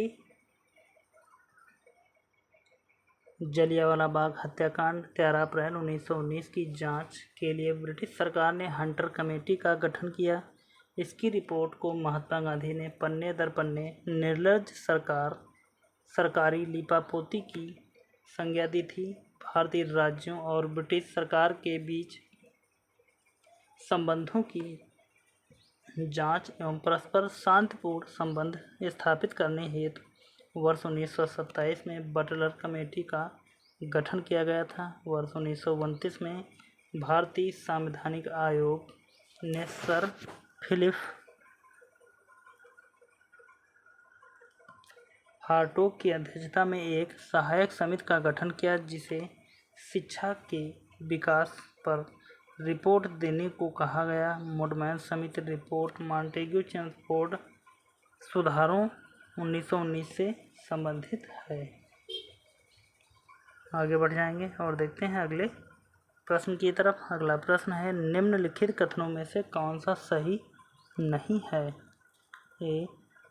जलियांवाला बाग हत्याकांड 13 अप्रैल 1919 की जांच के लिए ब्रिटिश सरकार ने हंटर कमेटी का गठन किया। इसकी रिपोर्ट को महात्मा गांधी ने पन्ने दर पन्ने निर्लज्ज सरकारी लीपापोती की संज्ञा दी थी। भारतीय राज्यों और ब्रिटिश सरकार के बीच संबंधों की जांच एवं परस्पर शांतिपूर्ण संबंध स्थापित करने हेतु वर्ष 1927 में बटलर कमेटी का गठन किया गया था। वर्ष 1929 में भारतीय संवैधानिक आयोग ने सर फिलिप हार्टोग की अध्यक्षता में एक सहायक समिति का गठन किया, जिसे शिक्षा के विकास पर रिपोर्ट देने को कहा गया। मुडमैन समिति रिपोर्ट मॉन्टेग्यू चैम्सफोर्ड सुधारों 1919 से संबंधित है। आगे बढ़ जाएंगे और देखते हैं अगले प्रश्न की तरफ। अगला प्रश्न है, निम्नलिखित कथनों में से कौन सा सही नहीं है? ए,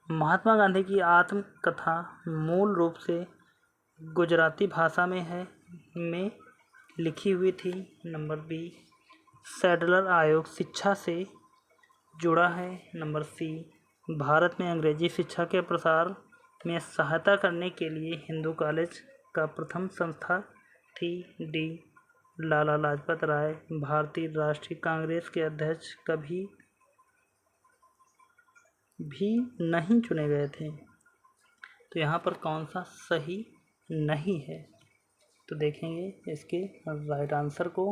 महात्मा गांधी की आत्मकथा मूल रूप से गुजराती भाषा में लिखी हुई थी। नंबर बी, सैडलर आयोग शिक्षा से जुड़ा है। नंबर सी, भारत में अंग्रेजी शिक्षा के प्रसार में सहायता करने के लिए हिंदू कॉलेज का प्रथम संस्था थी। डी, लाला लाजपत राय भारतीय राष्ट्रीय कांग्रेस के अध्यक्ष कभी भी नहीं चुने गए थे। तो यहाँ पर कौन सा सही नहीं है? तो देखेंगे इसके राइट आंसर को।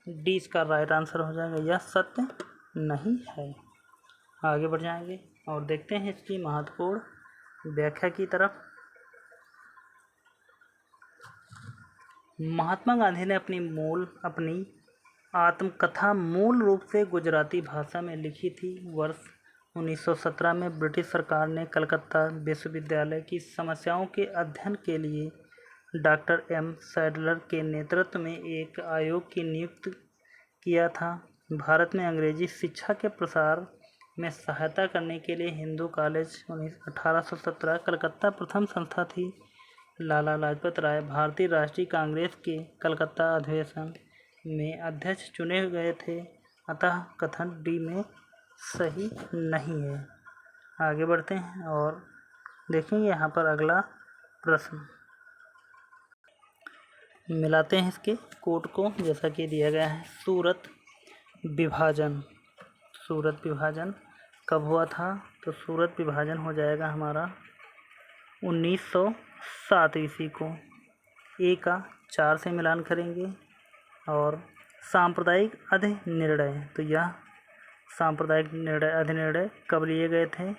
डी इसका राइट आंसर हो जाएगा, यह सत्य नहीं है। आगे बढ़ जाएंगे और देखते हैं इसकी महत्वपूर्ण व्याख्या की तरफ। महात्मा गांधी ने अपनी आत्मकथा मूल रूप से गुजराती भाषा में लिखी थी। वर्ष 1917 में ब्रिटिश सरकार ने कलकत्ता विश्वविद्यालय की समस्याओं के अध्ययन के लिए डॉक्टर एम सैडलर के नेतृत्व में एक आयोग की नियुक्ति किया था। भारत में अंग्रेजी शिक्षा के प्रसार में सहायता करने के लिए हिंदू कॉलेज 1817 कलकत्ता प्रथम संस्था थी। लाला लाजपत राय भारतीय राष्ट्रीय कांग्रेस के कलकत्ता अधिवेशन में अध्यक्ष चुने गए थे, अतः कथन डी में सही नहीं है। आगे बढ़ते हैं और देखेंगे यहाँ पर अगला प्रश्न। मिलाते हैं इसके कोड को जैसा कि दिया गया है। सूरत विभाजन कब हुआ था? तो सूरत विभाजन हो जाएगा हमारा 1907 ईस्वी को। ए का 4 से मिलान करेंगे। और सांप्रदायिक अधिनिर्णय, तो यह सांप्रदायिक अधिनिर्णय कब लिए गए थे?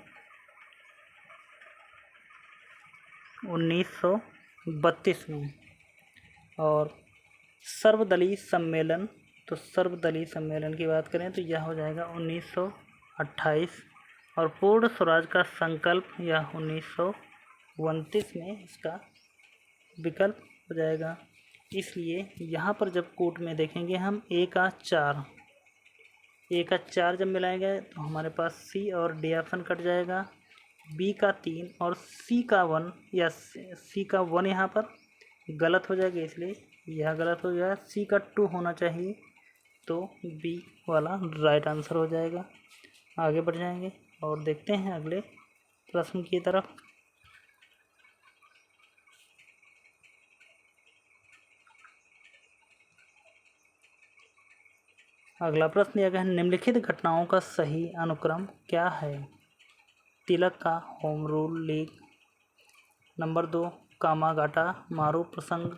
1932 में। और सर्वदलीय सम्मेलन, तो सर्वदलीय सम्मेलन की बात करें तो यह हो जाएगा 1928। और पूर्ण स्वराज का संकल्प यह 1929 में इसका विकल्प हो जाएगा। इसलिए यहाँ पर जब कोट में देखेंगे हम ए का 4 जब मिलाएंगे तो हमारे पास सी और डी ऑप्शन कट जाएगा। बी का 3 और सी का 1 या सी का 1 यहाँ पर गलत हो जाएगा, इसलिए यह गलत हो गया। सी का 2 होना चाहिए, तो बी वाला राइट आंसर हो जाएगा। आगे बढ़ जाएंगे और देखते हैं अगले प्रश्न की तरफ। अगला प्रश्न दिया गया है, निम्नलिखित घटनाओं का सही अनुक्रम क्या है? तिलक का होम रूल लीग। नंबर 2 कामागाटा मारू प्रसंग।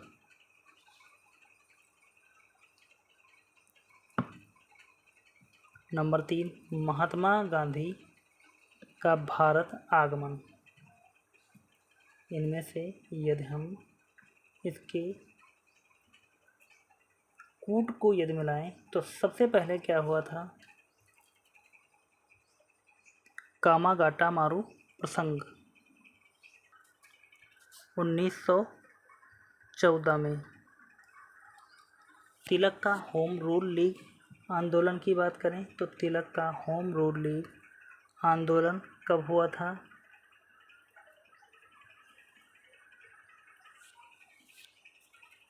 नंबर 3 महात्मा गांधी का भारत आगमन। इनमें से यदि हम इसके कूट को यदि मिलाएं तो सबसे पहले क्या हुआ था? कामागाटा मारू प्रसंग 1914 में। तिलक का होम रूल लीग आंदोलन की बात करें तो तिलक का होम रूल लीग आंदोलन कब हुआ था?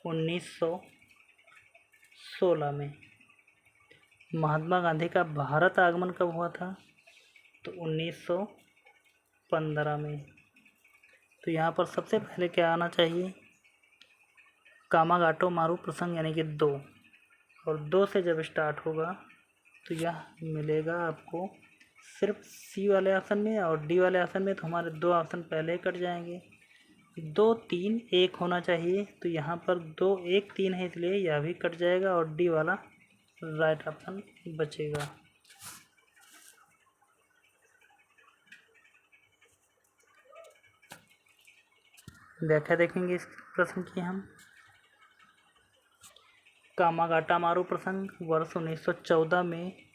1916 में। महात्मा गांधी का भारत आगमन कब हुआ था? तो 1915 में। तो यहाँ पर सबसे पहले क्या आना चाहिए? कामागाटो मारू प्रसंग यानी कि 2, और 2 से जब स्टार्ट होगा तो यह मिलेगा आपको सिर्फ सी वाले ऑप्शन में, और डी वाले ऑप्शन में तो हमारे 2 ऑप्शन पहले ही कट जाएंगे। 2 3 1 होना चाहिए, तो यहाँ पर 2 1 3 है, इसलिए यह भी कट जाएगा और डी वाला राइट ऑप्शन बचेगा। व्याख्या देखेंगे इस प्रश्न की हम। कामागाटा मारू प्रसंग वर्ष 1914 में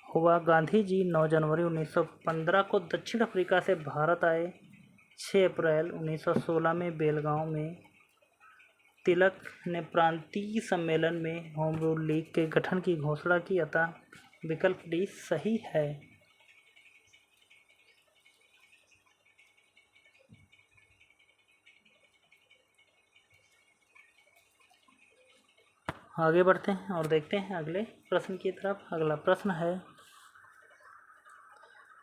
हुआ। गांधी जी 9 जनवरी 1915 को दक्षिण अफ्रीका से भारत आए। 6 अप्रैल 1916 में बेलगांव में तिलक ने प्रांतीय सम्मेलन में होम रूल लीग के गठन की घोषणा की, अतः विकल्प डी सही है। आगे बढ़ते हैं और देखते हैं अगले प्रश्न की तरफ। अगला प्रश्न है,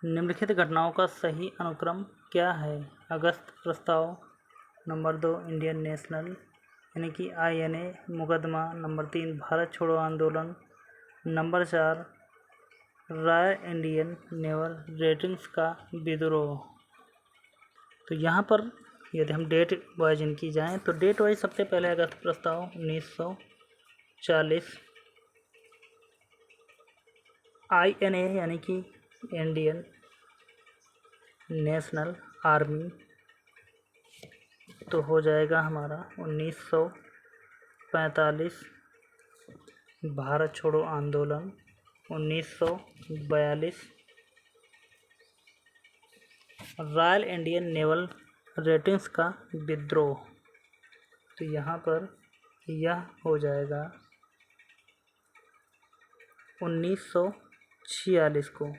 निम्नलिखित घटनाओं का सही अनुक्रम क्या है? अगस्त प्रस्ताव। नंबर 2 इंडियन नेशनल यानी कि INA मुकदमा। नंबर 3 भारत छोड़ो आंदोलन। Number 4 royal Indian naval ratings का विद्रोह। तो यहाँ पर यदि हम डेट वाइज इनकी जाएँ तो डेट वाइज सबसे पहले अगस्त प्रस्ताव 1940 INA यानी कि इंडियन नेशनल आर्मी, तो हो जाएगा हमारा 1945। भारत छोड़ो आंदोलन 1942। रॉयल इंडियन नेवल रेटिंग्स का विद्रोह, तो यहाँ पर यह हो जाएगा 1946 को।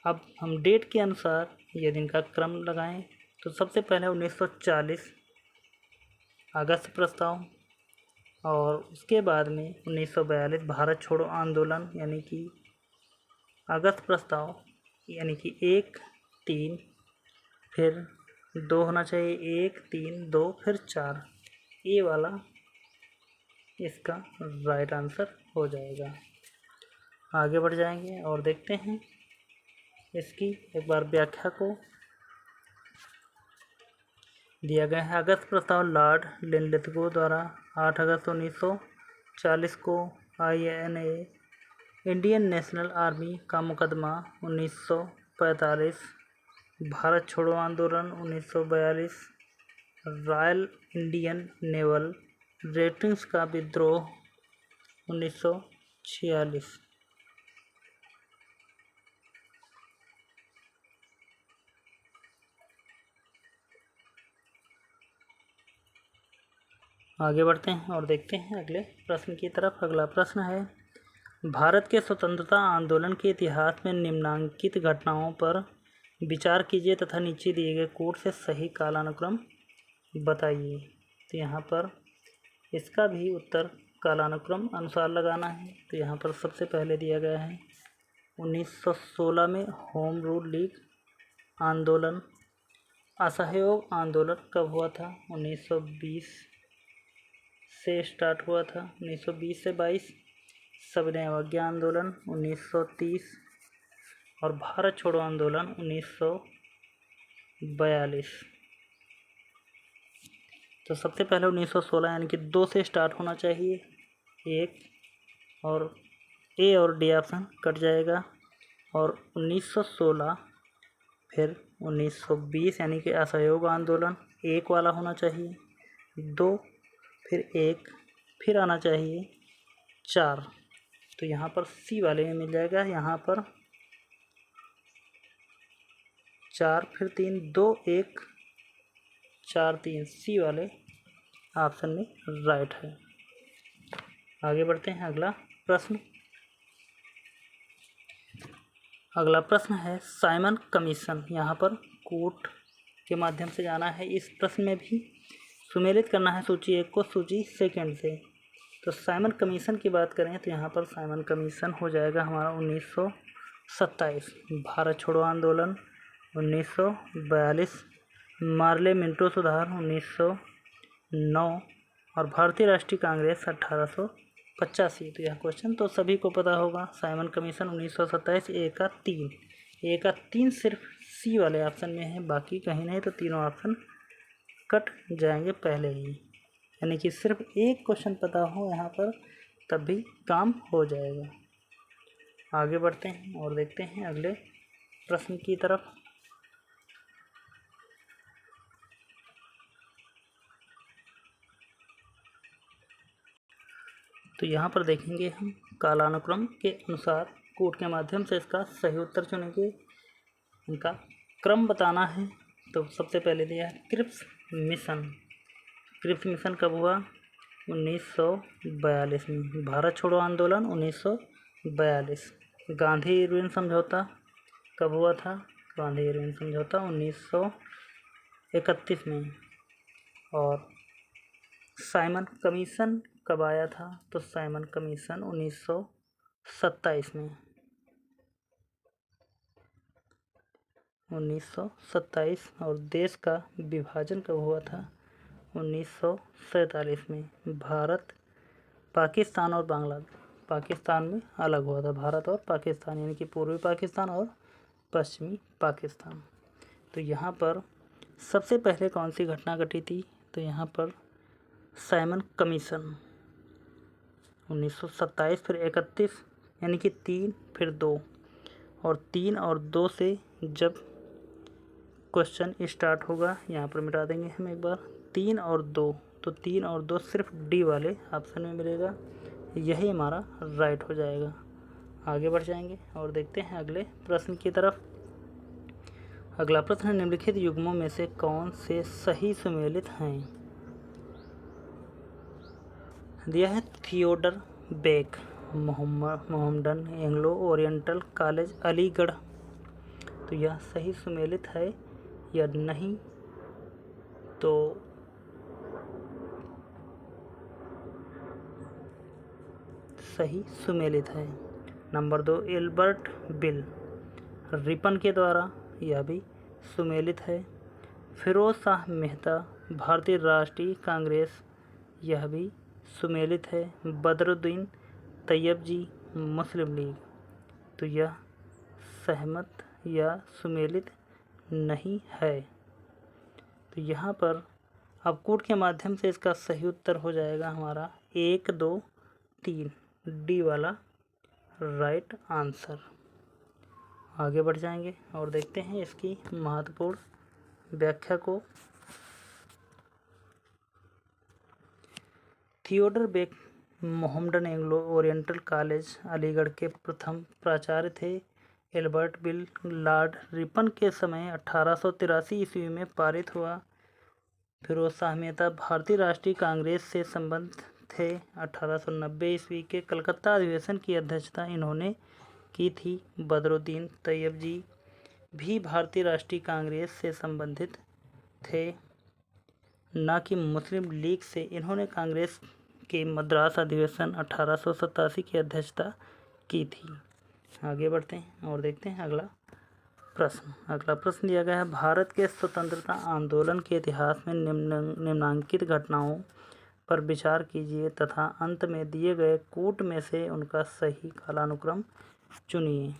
अब हम डेट के अनुसार यदि इनका क्रम लगाएं तो सबसे पहले 1940 अगस्त प्रस्ताव, और उसके बाद में 1942 भारत छोड़ो आंदोलन यानी कि अगस्त प्रस्ताव, यानी कि 1, 3, फिर 2 होना चाहिए, 1, 3, 2, फिर 4, ये वाला इसका राइट आंसर हो जाएगा। आगे बढ़ जाएंगे और देखते हैं इसकी एक बार व्याख्या को। दिया गया है अगस्त प्रस्ताव लॉर्ड लिनलिथगो द्वारा 8 अगस्त 1940 को INA इंडियन नेशनल आर्मी का मुकदमा 1945, भारत छोड़ो आंदोलन 1942, रॉयल इंडियन नेवल रेटिंग्स का विद्रोह 1946। आगे बढ़ते हैं और देखते हैं अगले प्रश्न की तरफ। अगला प्रश्न है, भारत के स्वतंत्रता आंदोलन के इतिहास में निम्नांकित घटनाओं पर विचार कीजिए तथा नीचे दिए गए कोड से सही कालानुक्रम बताइए। तो यहाँ पर इसका भी उत्तर कालानुक्रम अनुसार लगाना है। तो यहाँ पर सबसे पहले दिया गया है 1916 में होम रूल लीग आंदोलन। असहयोग आंदोलन कब हुआ था? 1920 से स्टार्ट हुआ था, 1920 से 22। सविनय अवज्ञा आंदोलन 1930 और भारत छोड़ो आंदोलन 1942। तो सबसे पहले 1916 यानी कि 2 से स्टार्ट होना चाहिए, 1, और ए और डी ऑप्शन कट जाएगा, और 1916 फिर 1920 यानी कि असहयोग आंदोलन 1 वाला होना चाहिए, 2 फिर 1 फिर आना चाहिए 4। तो यहाँ पर सी वाले में मिल जाएगा, यहाँ पर 4 फिर 3 2 1 4 3, सी वाले ऑप्शन में राइट है। आगे बढ़ते हैं अगला प्रश्न। अगला प्रश्न है साइमन कमीशन। यहाँ पर कोट के माध्यम से जाना है। इस प्रश्न में भी सुमेलित करना है सूची 1 को सूची 2 से। तो साइमन कमीशन की बात करें तो यहाँ पर साइमन कमीशन हो जाएगा हमारा 1927। भारत छोड़ो आंदोलन 1942, मार्ले मिंटो सुधार 1909 और भारतीय राष्ट्रीय कांग्रेस 1885। तो यह क्वेश्चन तो सभी को पता होगा। साइमन कमीशन 1927, ए का 3 सिर्फ सी वाले ऑप्शन में है, बाकी कहीं नहीं। तो तीनों ऑप्शन कट जाएंगे पहले ही, यानी कि सिर्फ एक क्वेश्चन पता हो यहाँ पर तब भी काम हो जाएगा। आगे बढ़ते हैं और देखते हैं अगले प्रश्न की तरफ। तो यहाँ पर देखेंगे हम कालानुक्रम के अनुसार कोड के माध्यम से इसका सही उत्तर चुनेंगे। इनका क्रम बताना है। तो सबसे पहले दिया है क्रिप्स मिशन। क्रिप्स मिशन कब हुआ? 1942 में। भारत छोड़ो आंदोलन 1942। गांधी इरविन समझौता कब हुआ था? गांधी इरविन समझौता 1931 में। और साइमन कमीशन कब आया था? तो साइमन कमीशन 1927 में। 1927। और देश का विभाजन कब हुआ था? 1947 में। भारत, पाकिस्तान और बांग्लादेश, पाकिस्तान में अलग हुआ था। भारत और पाकिस्तान यानी कि पूर्वी पाकिस्तान और पश्चिमी पाकिस्तान। तो यहाँ पर सबसे पहले कौन सी घटना घटी थी? तो यहाँ पर साइमन कमीशन 1927 फिर 31 यानी कि 3 फिर 2 और 3 और 2 से जब क्वेश्चन स्टार्ट होगा, यहाँ पर मिटा देंगे हम एक बार 3 और 2, तो 3 और 2 सिर्फ डी वाले ऑप्शन में मिलेगा, यही हमारा राइट हो जाएगा। आगे बढ़ जाएंगे और देखते हैं अगले प्रश्न की तरफ। अगला प्रश्न, निम्नलिखित युग्मों में से कौन से सही सुमेलित हैं? दिया है Theodore Beck, Mohammedan Anglo Oriental College Aligarh, तो यह सही सुमेलित है या नहीं? तो सही सुमेलित है। नंबर 2, एल्बर्ट बिल रिपन के द्वारा, यह भी सुमेलित है। फिरोज शाह मेहता भारतीय राष्ट्रीय कांग्रेस, यह भी सुमेलित है। बदरुद्दीन तैयबजी मुस्लिम लीग, तो यह सहमत या सुमेलित नहीं है। तो यहाँ पर अब कोड के माध्यम से इसका सही उत्तर हो जाएगा हमारा 1, 2, 3 डी वाला राइट आंसर। आगे बढ़ जाएंगे और देखते हैं इसकी महत्वपूर्ण व्याख्या को। Theodore Beck Mohammedan Anglo Oriental College Aligarh के प्रथम प्राचार्य थे। एल्बर्ट बिल लॉर्ड रिपन के समय 1883 ईस्वी में पारित हुआ। फिरोज शाह मेहता भारतीय राष्ट्रीय कांग्रेस से संबंध थे। 1890 ईस्वी के कलकत्ता अधिवेशन की अध्यक्षता इन्होंने की थी। बदरुद्दीन तैयबजी भी भारतीय राष्ट्रीय कांग्रेस से संबंधित थे, न कि मुस्लिम लीग से। इन्होंने कांग्रेस के मद्रास अधिवेशन 1887 की अध्यक्षता की थी। आगे बढ़ते हैं और देखते हैं अगला प्रश्न। अगला प्रश्न दिया गया है, भारत के स्वतंत्रता आंदोलन के इतिहास में निम्नलिखित घटनाओं पर विचार कीजिए तथा अंत में दिए गए कूट में से उनका सही कालानुक्रम चुनिए।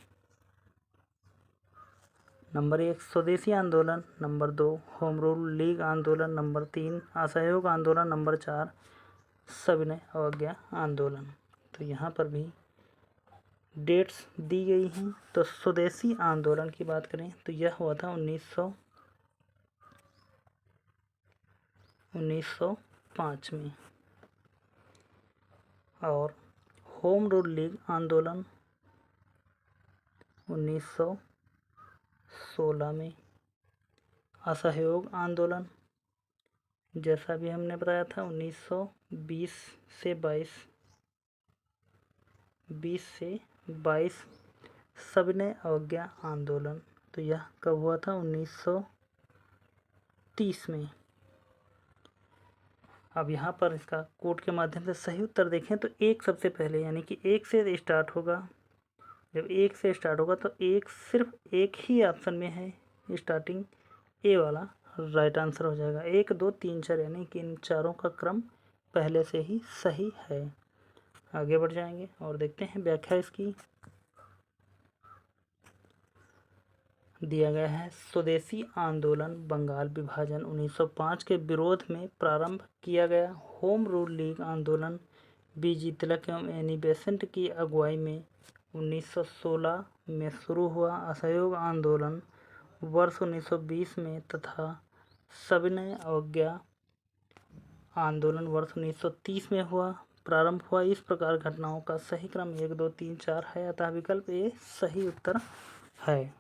नंबर 1, स्वदेशी आंदोलन। नंबर 2, होम रूल लीग आंदोलन। नंबर 3, असहयोग आंदोलन। नंबर 4, सविनय अवज्ञा आंदोलन। तो यहाँ पर भी डेट्स दी गई हैं। तो स्वदेशी आंदोलन की बात करें तो यह हुआ था 1905 में। और होम रूल लीग आंदोलन 1916 में। असहयोग आंदोलन जैसा भी हमने बताया था 1920 से 22। सविनय अवज्ञा आंदोलन, तो यह कब हुआ था 1930 में। अब यहाँ पर इसका कोड के माध्यम से सही उत्तर देखें तो 1 सबसे पहले, यानी कि 1 से स्टार्ट होगा। जब 1 से स्टार्ट होगा तो सिर्फ एक ही ऑप्शन में है स्टार्टिंग, ए वाला राइट आंसर हो जाएगा। 1, 2, 3, 4 यानी कि इन चारों का क्रम पहले से ही सही है। आगे बढ़ जाएंगे और देखते हैं व्याख्या इसकी। दिया गया है, स्वदेशी आंदोलन बंगाल विभाजन 1905 के विरोध में प्रारंभ किया गया। होम रूल लीग आंदोलन बीजी तिलक एवं एनी बेसेंट की अगुवाई में 1916 में शुरू हुआ। असहयोग आंदोलन वर्ष 1920 में तथा सविनय अवज्ञा आंदोलन वर्ष 1930 में प्रारंभ हुआ। इस प्रकार घटनाओं का सही क्रम 1, 2, 3, 4 है, अतः विकल्प ए सही उत्तर है।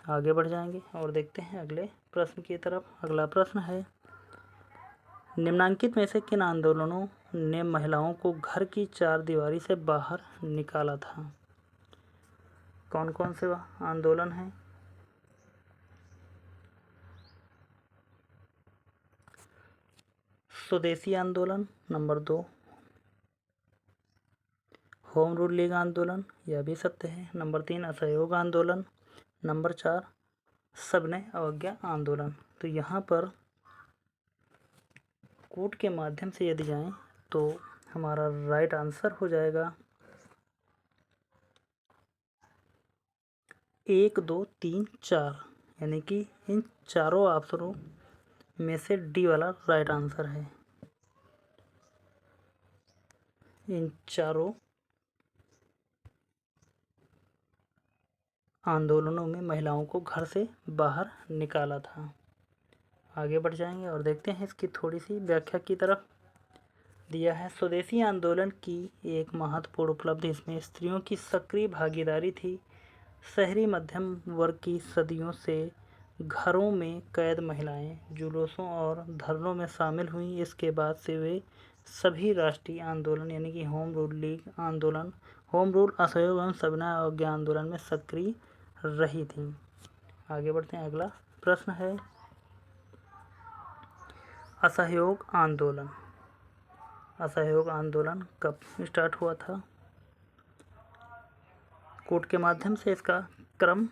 आगे बढ़ जाएंगे और देखते हैं अगले प्रश्न की तरफ। अगला प्रश्न है, निम्नांकित में से किन आंदोलनों ने महिलाओं को घर की चार दीवारी से बाहर निकाला था? कौन कौन से आंदोलन हैं? स्वदेशी आंदोलन, नंबर 2 होम रूल लीग आंदोलन, यह भी सत्य है। नंबर 3 असहयोग आंदोलन। नंबर 4 सविनय अवज्ञा आंदोलन। तो यहाँ पर कोड के माध्यम से यदि जाएं तो हमारा राइट आंसर हो जाएगा 1, 2, 3, 4, यानी कि इन चारों ऑप्शनों में से डी वाला राइट आंसर है। इन चारों आंदोलनों में महिलाओं को घर से बाहर निकाला था। आगे बढ़ जाएंगे और देखते हैं इसकी थोड़ी सी व्याख्या की तरफ। दिया है स्वदेशी आंदोलन की एक महत्वपूर्ण उपलब्धि इसमें स्त्रियों की सक्रिय भागीदारी थी। शहरी मध्यम वर्ग की सदियों से घरों में कैद महिलाएं जुलूसों और धरनों में शामिल हुईं। इसके बाद से वे सभी राष्ट्रीय आंदोलन यानी कि होम रूल लीग आंदोलन, होम रूल, असहयोग एवं सविनय अवज्ञा आंदोलन में सक्रिय रही थीं। आगे बढ़ते हैं। अगला प्रश्न है असहयोग आंदोलन। असहयोग आंदोलन कब स्टार्ट हुआ था? कोड के माध्यम से इसका क्रम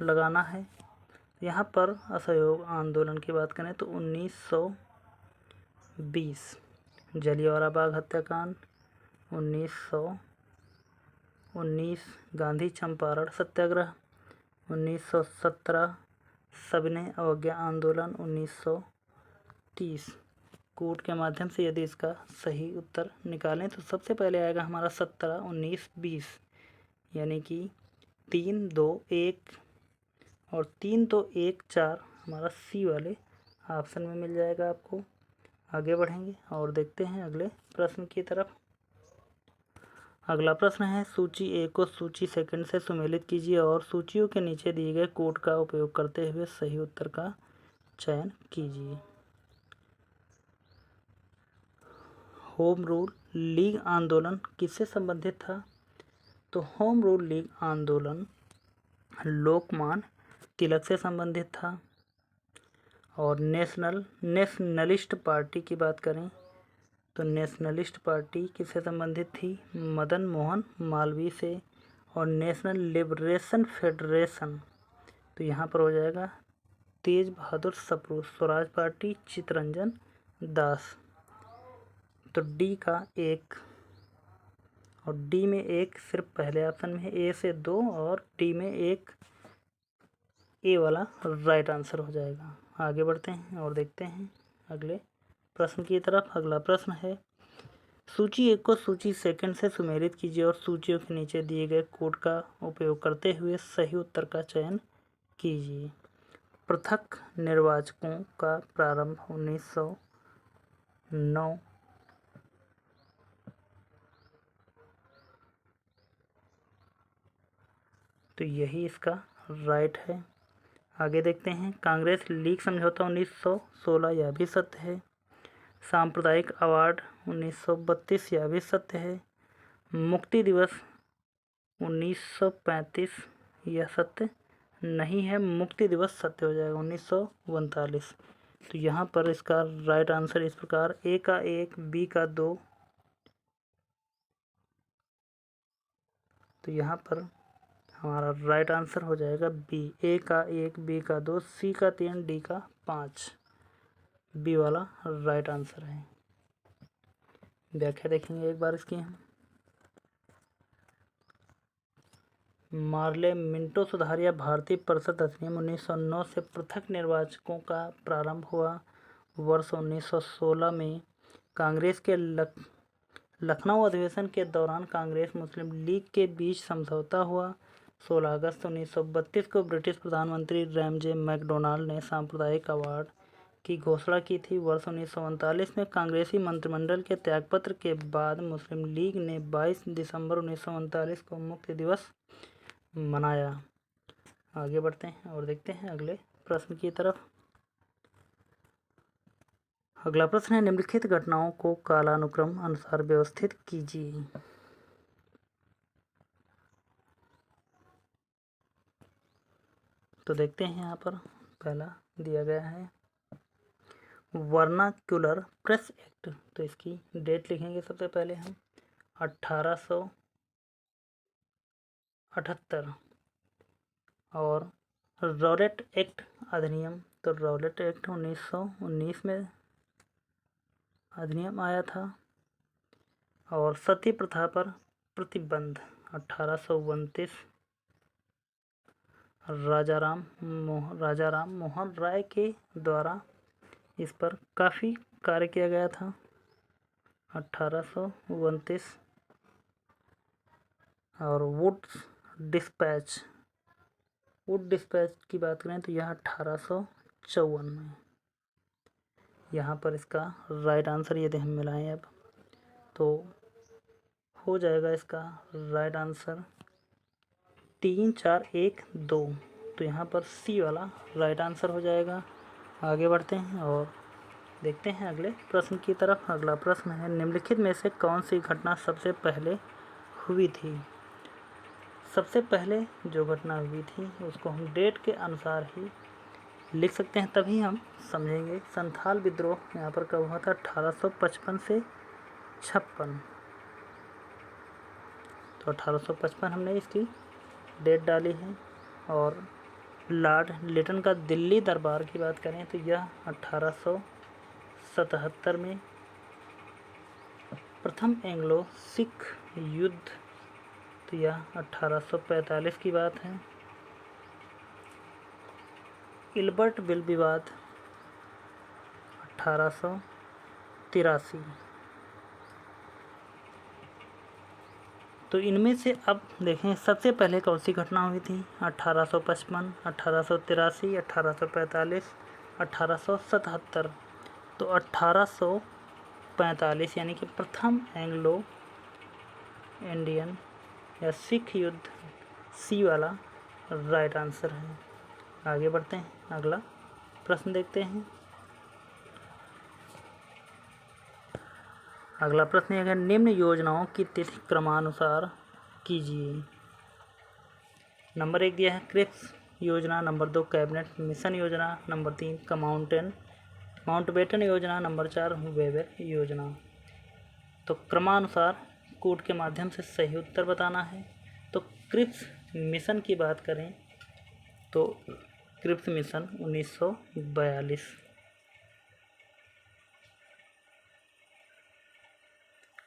लगाना है। यहाँ पर असहयोग आंदोलन की बात करें तो 1920 जलियांवाला बाग हत्याकांड, 1919 गांधी चंपारण सत्याग्रह, 1917 सविनय अवज्ञा आंदोलन, 1930। कोड के माध्यम से यदि इसका सही उत्तर निकालें तो सबसे पहले आएगा हमारा 17, 19, 20 यानी कि 3, 2, 1 और 3, 2, 1, 4 हमारा सी वाले ऑप्शन में मिल जाएगा आपको। आगे बढ़ेंगे और देखते हैं अगले प्रश्न की तरफ। अगला प्रश्न है सूची ए को सूची सेकंड से सुमेलित कीजिए और सूचियों के नीचे दिए गए कोड का उपयोग करते हुए सही उत्तर का चयन कीजिए। होम रूल लीग आंदोलन किससे संबंधित था? तो होम रूल लीग आंदोलन लोकमान्य तिलक से संबंधित था। और नेशनलिस्ट पार्टी की बात करें तो नेशनलिस्ट पार्टी किससे संबंधित थी? मदन मोहन मालवीय से। और नेशनल लिबरेशन फेडरेशन तो यहाँ पर हो जाएगा तेज बहादुर सप्रू। स्वराज पार्टी चित्तरंजन दास। तो डी का 1 और डी में 1 सिर्फ पहले ऑप्शन में है, ए से 2 और डी में 1 ए वाला राइट आंसर हो जाएगा। आगे बढ़ते हैं और देखते हैं अगले प्रश्न की तरफ। अगला प्रश्न है सूची 1 को सूची सेकंड से सुमेलित कीजिए और सूचियों के नीचे दिए गए कोड का उपयोग करते हुए सही उत्तर का चयन कीजिए। पृथक निर्वाचकों का प्रारंभ 1909। तो यही इसका राइट है। आगे देखते हैं कांग्रेस लीग समझौता 1916 यह भी सत्य है। सांप्रदायिक अवार्ड 1932 यह भी सत्य है। मुक्ति दिवस 1935 यह सत्य नहीं है। मुक्ति दिवस सत्य हो जाएगा 1939। तो यहाँ पर इसका राइट आंसर इस प्रकार ए का 1 बी का 2। तो यहाँ पर हमारा राइट आंसर हो जाएगा बी। ए का 1 बी का 2 सी का 3 डी का 5 बी वाला राइट आंसर है। व्याख्या देखेंगे एक बार इसकी हम। मार्ले मिंटो सुधारिया भारतीय परिषद अधिनियम 1909 से पृथक निर्वाचकों का प्रारंभ हुआ। वर्ष 1916 में कांग्रेस के लखनऊ अधिवेशन के दौरान कांग्रेस मुस्लिम लीग के बीच समझौता हुआ। 16 अगस्त 1932 को ब्रिटिश प्रधानमंत्री रैमजे मैकडोनाल्ड ने सांप्रदायिक अवार्ड की घोषणा की थी। वर्ष 1939 में कांग्रेसी मंत्रिमंडल के त्यागपत्र के बाद मुस्लिम लीग ने 22 दिसंबर 1939 को मुक्ति दिवस मनाया। आगे बढ़ते हैं और देखते हैं अगले प्रश्न की तरफ। अगला प्रश्न है निम्नलिखित घटनाओं को कालानुक्रम अनुसार व्यवस्थित कीजिए। तो देखते हैं यहाँ पर पहला दिया गया है वर्नाक्युलर प्रेस एक्ट। तो इसकी डेट लिखेंगे सबसे पहले हम 1878। और रॉलेट एक्ट अधिनियम तो रॉलेट एक्ट 1919 में अधिनियम आया था। और सती प्रथा पर प्रतिबंध 1829 राजा राम मोहन राय के द्वारा इस पर काफ़ी कार्य किया गया था 1829। और वुड डिस्पैच की बात करें तो यह 1854 में। यहाँ पर इसका राइट आंसर यदि हम मिलाएं अब तो हो जाएगा इसका राइट आंसर 3 4 1 2। तो यहाँ पर सी वाला राइट आंसर हो जाएगा। आगे बढ़ते हैं और देखते हैं अगले प्रश्न की तरफ। अगला प्रश्न है, निम्नलिखित में से कौन सी घटना सबसे पहले हुई थी? सबसे पहले जो घटना हुई थी उसको हम डेट के अनुसार ही लिख सकते हैं, तभी हम समझेंगे। संथाल विद्रोह यहाँ पर कब हुआ था? 1855 से 56। तो 1855 हमने इसकी डेट डाली है। और लॉर्ड लिटन का दिल्ली दरबार की बात करें तो यह 1877 में। प्रथम एंग्लो सिख युद्ध तो यह 1845 की बात है। इल्बर्ट बिल विवाद 1883। तो इनमें से अब देखें सबसे पहले कौन सी घटना हुई थी? 1855, 1883, 1845, 1877। तो 1845 यानी कि प्रथम एंग्लो इंडियन या सिख युद्ध सी वाला राइट आंसर है। आगे बढ़ते हैं, अगला प्रश्न देखते हैं। अगला प्रश्न है, निम्न योजनाओं की तिथि क्रमानुसार कीजिए। नंबर 1 दिया है क्रिप्स योजना, नंबर 2 कैबिनेट मिशन योजना, नंबर 3 माउंटबेटन योजना, नंबर 4 वेबर योजना। तो क्रमानुसार कोड के माध्यम से सही उत्तर बताना है। तो क्रिप्स मिशन की बात करें तो क्रिप्स मिशन 1942।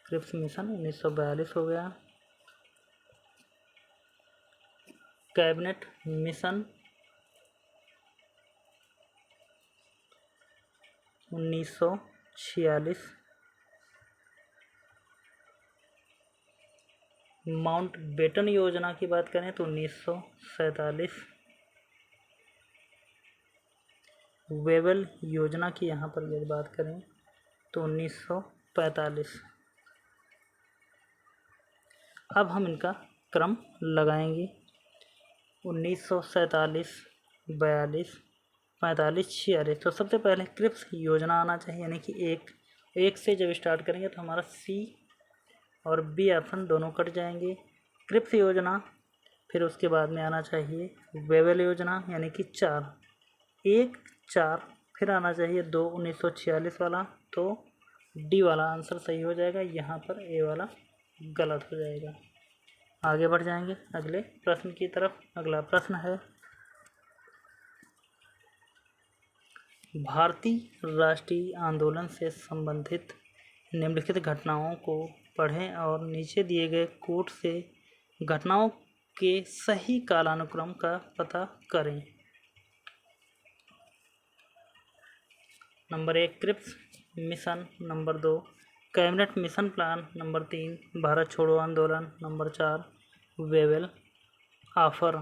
क्रिप्स मिशन 1942 हो गया। Cabinet mission 1946। माउंटबेटन योजना की बात करें तो 1947। वेबल योजना की यहाँ पर यदि बात करें तो 1945। अब हम इनका क्रम लगाएंगे। 1947, 42, 45, 46। तो सबसे पहले क्रिप्स योजना आना चाहिए, यानी कि एक से जब स्टार्ट करेंगे तो हमारा सी और बी ऑप्शन दोनों कट जाएंगे। क्रिप्स योजना, फिर उसके बाद में आना चाहिए वेबल योजना यानी कि 4, 1 4, फिर आना चाहिए 2 1946 वाला। तो डी वाला आंसर सही हो जाएगा, यहाँ पर ए वाला गलत हो जाएगा। आगे बढ़ जाएंगे अगले प्रश्न की तरफ। अगला प्रश्न है, भारतीय राष्ट्रीय आंदोलन से संबंधित निम्नलिखित घटनाओं को पढ़ें और नीचे दिए गए कोड से घटनाओं के सही कालानुक्रम का पता करें। Number 1 Cripps mission, number 2 cabinet mission plan, number 3 Bharat छोड़ो आंदोलन, नंबर 4 वेबल ऑफर।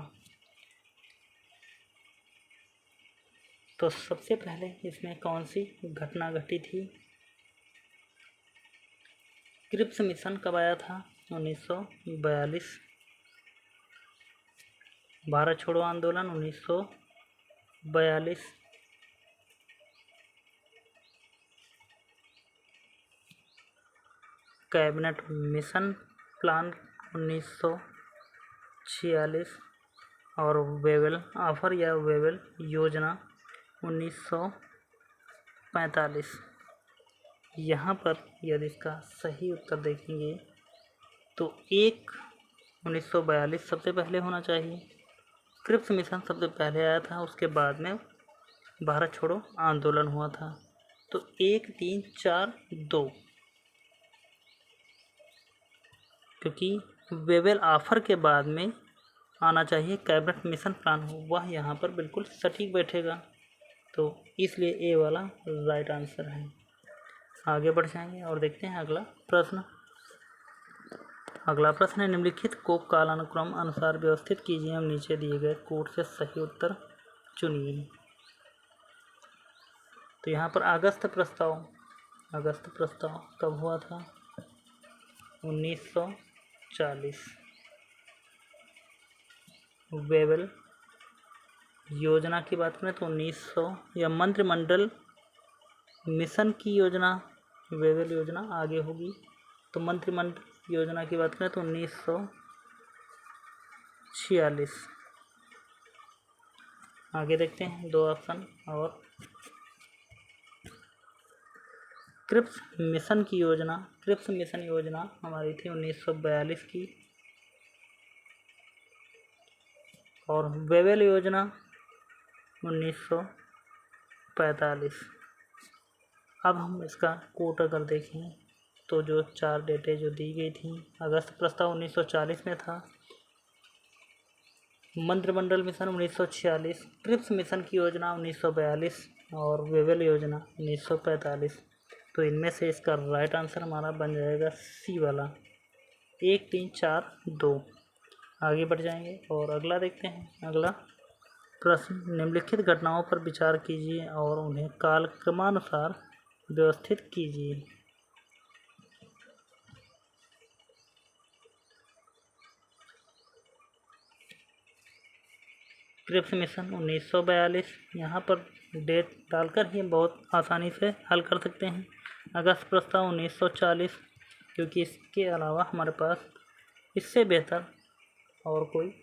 तो सबसे पहले इसमें कौन सी घटना घटी थी? क्रिप्स मिशन कब आया था? 1942। भारत छोड़ो आंदोलन 1942। कैबिनेट मिशन प्लान 1946 और वेबल ऑफर या वेबल योजना 1945। यहाँ पर यदि इसका सही उत्तर देखेंगे तो 1 1942 सबसे पहले होना चाहिए। क्रिप्स मिशन सबसे पहले आया था, उसके बाद में भारत छोड़ो आंदोलन हुआ था। तो 1 3 4 2, क्योंकि वेबल ऑफर के बाद में आना चाहिए कैबिनेट मिशन प्लान हो, वह यहाँ पर बिल्कुल सटीक बैठेगा। तो इसलिए ए वाला राइट आंसर है। आगे बढ़ जाएंगे और देखते हैं अगला प्रश्न। अगला प्रश्न है, निम्नलिखित को कालानुक्रम अनुसार व्यवस्थित कीजिए एवं नीचे दिए गए कोड से सही उत्तर चुनिए। तो यहाँ पर अगस्त प्रस्ताव कब हुआ था? 1940। वेबल योजना की बात करें तो 1900, या मंत्रिमंडल मिशन की योजना, वेबल योजना आगे होगी। तो मंत्रिमंडल योजना की बात करें तो 1946। आगे देखते हैं 2 ऑप्शन और। क्रिप्स मिशन योजना हमारी थी 1942 की, और वेबल योजना 1945। अब हम इसका कोट अगर देखें तो जो 4 डेटें जो दी गई थी, अगस्त प्रस्ताव 1940 में था, मंत्रिमंडल मिशन 1946, क्रिप्स मिशन की योजना 1942 और वेबल योजना 1945। तो इनमें से इसका राइट आंसर हमारा बन जाएगा सी वाला, 1 3 4 2। आगे बढ़ जाएंगे और अगला देखते हैं। अगला प्रश्न, निम्नलिखित घटनाओं पर विचार कीजिए और उन्हें कालक्रमानुसार व्यवस्थित कीजिए। क्रिप्स मिशन 1942, यहाँ पर डेट डालकर ही बहुत आसानी से हल कर सकते हैं। अगस्त प्रस्ताव 1940, क्योंकि इसके अलावा हमारे पास इससे बेहतर और कोई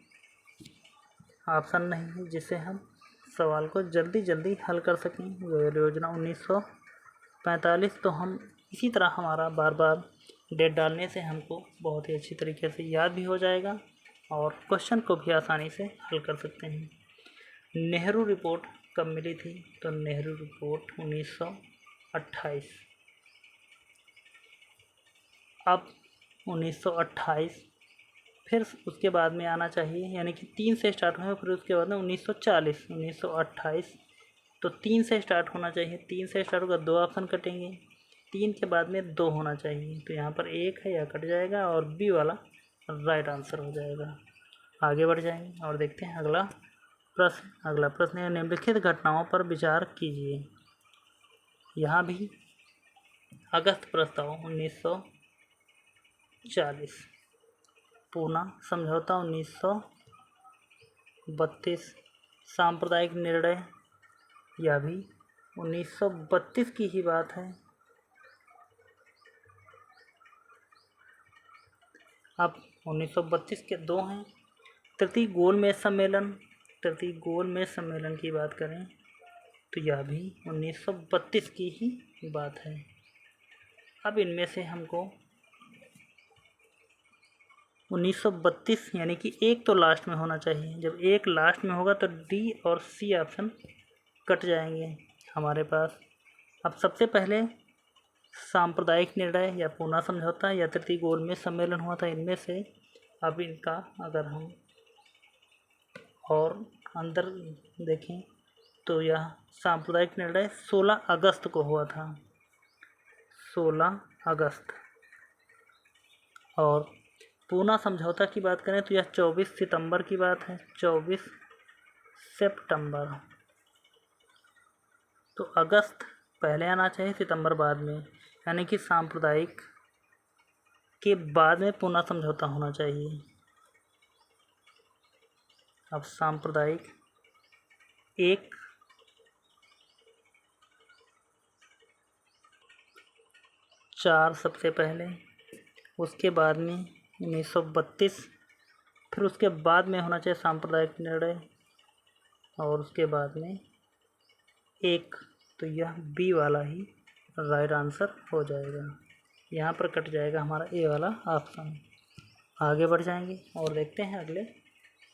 ऑप्शन नहीं है जिससे हम सवाल को जल्दी हल कर सकें। वेबल योजना 1945, तो हम इसी तरह हमारा बार बार डेट डालने से हमको बहुत ही अच्छी तरीके से याद भी हो जाएगा और क्वेश्चन को भी आसानी से हल कर सकते हैं। नेहरू रिपोर्ट कब मिली थी? तो नेहरू रिपोर्ट 1928। अब 1928 फिर उसके बाद में आना चाहिए, यानी कि 3 से स्टार्ट हुए, फिर उसके बाद में 1940, 1928, तो 3 से स्टार्ट होना चाहिए। 3 से स्टार्ट होगा, 2 ऑप्शन कटेंगे, 3 के बाद में 2 होना चाहिए, तो यहाँ पर 1 है या कट जाएगा और बी वाला राइट आंसर हो जाएगा। आगे बढ़ जाएंगे और देखते हैं अगला प्रश्न है, निम्नलिखित घटनाओं पर विचार कीजिए। यहाँ भी अगस्त प्रस्ताव 1940, पूना समझौता 1932, सांप्रदायिक निर्णय, यह भी 1932 की ही बात है। अब 1932 के 2 हैं। तृतीय गोलमेज सम्मेलन की बात करें तो यह भी 1932 की ही बात है। अब इनमें से हमको 1932, यानी कि एक तो लास्ट में होना चाहिए। जब एक लास्ट में होगा तो डी और सी ऑप्शन कट जाएंगे हमारे पास। अब सबसे पहले सांप्रदायिक निर्णय या पूना समझौता या तृतीय गोलमेज सम्मेलन हुआ था, इनमें से अब इनका अगर हम और अंदर देखें तो यह सांप्रदायिक निर्णय 16 अगस्त को हुआ था, 16 अगस्त। और पूना समझौता की बात करें तो यह 24 सितंबर की बात है, 24 सितंबर। तो अगस्त पहले आना चाहिए, सितंबर बाद में, यानी कि सांप्रदायिक के बाद में पूना समझौता होना चाहिए। अब सांप्रदायिक 1 4 सबसे पहले, उसके बाद में 1932, फिर उसके बाद में होना चाहिए सांप्रदायिक निर्णय, और उसके बाद में 1, तो यह बी वाला ही राइट आंसर हो जाएगा। यहाँ पर कट जाएगा हमारा ए वाला ऑप्शन। आगे बढ़ जाएंगे और देखते हैं अगले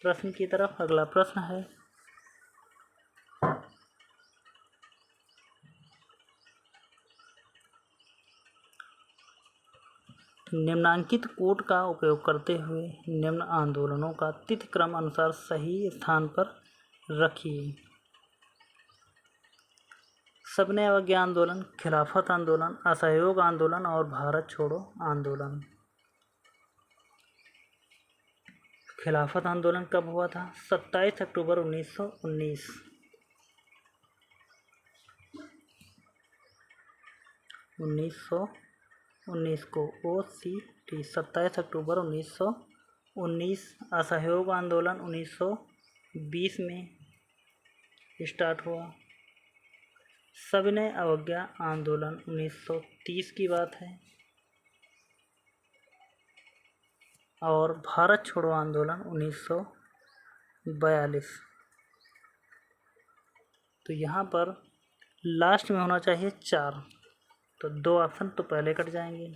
प्रश्न की तरफ। अगला प्रश्न है, निम्नांकित कोड का उपयोग करते हुए निम्न आंदोलनों का तिथि क्रम अनुसार सही स्थान पर रखिए। सबने अवज्ञा आंदोलन, खिलाफत आंदोलन, असहयोग आंदोलन और भारत छोड़ो आंदोलन। खिलाफत आंदोलन कब हुआ था? 27 अक्टूबर 1919। 1919 को OCT 27 अक्टूबर 1919। असहयोग आंदोलन 1920 में स्टार्ट हुआ। सविनय अवज्ञा आंदोलन 1930 की बात है। और भारत छोड़ो आंदोलन 1942। तो यहाँ पर लास्ट में होना चाहिए 4, तो 2 ऑप्शन तो पहले कट जाएंगे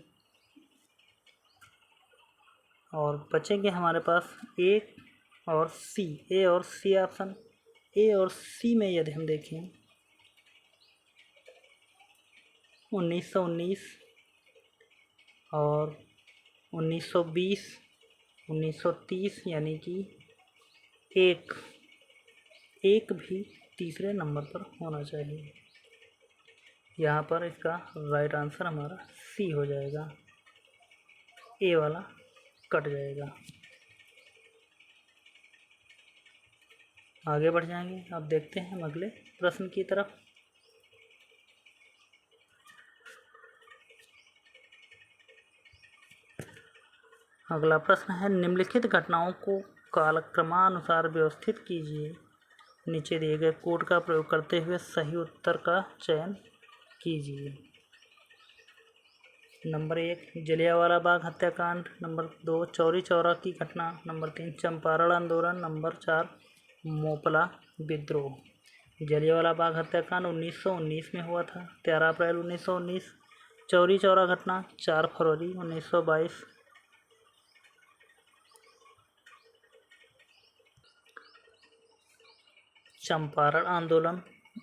और बचेंगे हमारे पास A और C। A और C ऑप्शन। A और C में यदि हम देखें 1919 और 1920, 1930, यानी कि एक भी तीसरे नंबर पर होना चाहिए। यहाँ पर इसका राइट आंसर हमारा C हो जाएगा, A वाला कट जाएगा। आगे बढ़ जाएंगे। अब देखते हैं हम अगले प्रश्न की तरफ। अगला प्रश्न है, निम्नलिखित घटनाओं को कालक्रमानुसार व्यवस्थित कीजिए। नीचे दिए गए कोड का प्रयोग करते हुए सही उत्तर का चयन कीजिए। नंबर 1 जलियांवाला बाग हत्याकांड। नंबर 2 चौरी चौरा की घटना। नंबर 3 चंपारण आंदोलन। नंबर 4 मोपला विद्रोह। जलियांवाला बाग हत्याकांड 1919 में हुआ था, 13 अप्रैल 1919। चौरी चौरा घटना 4 फरवरी 1922। चंपारण आंदोलन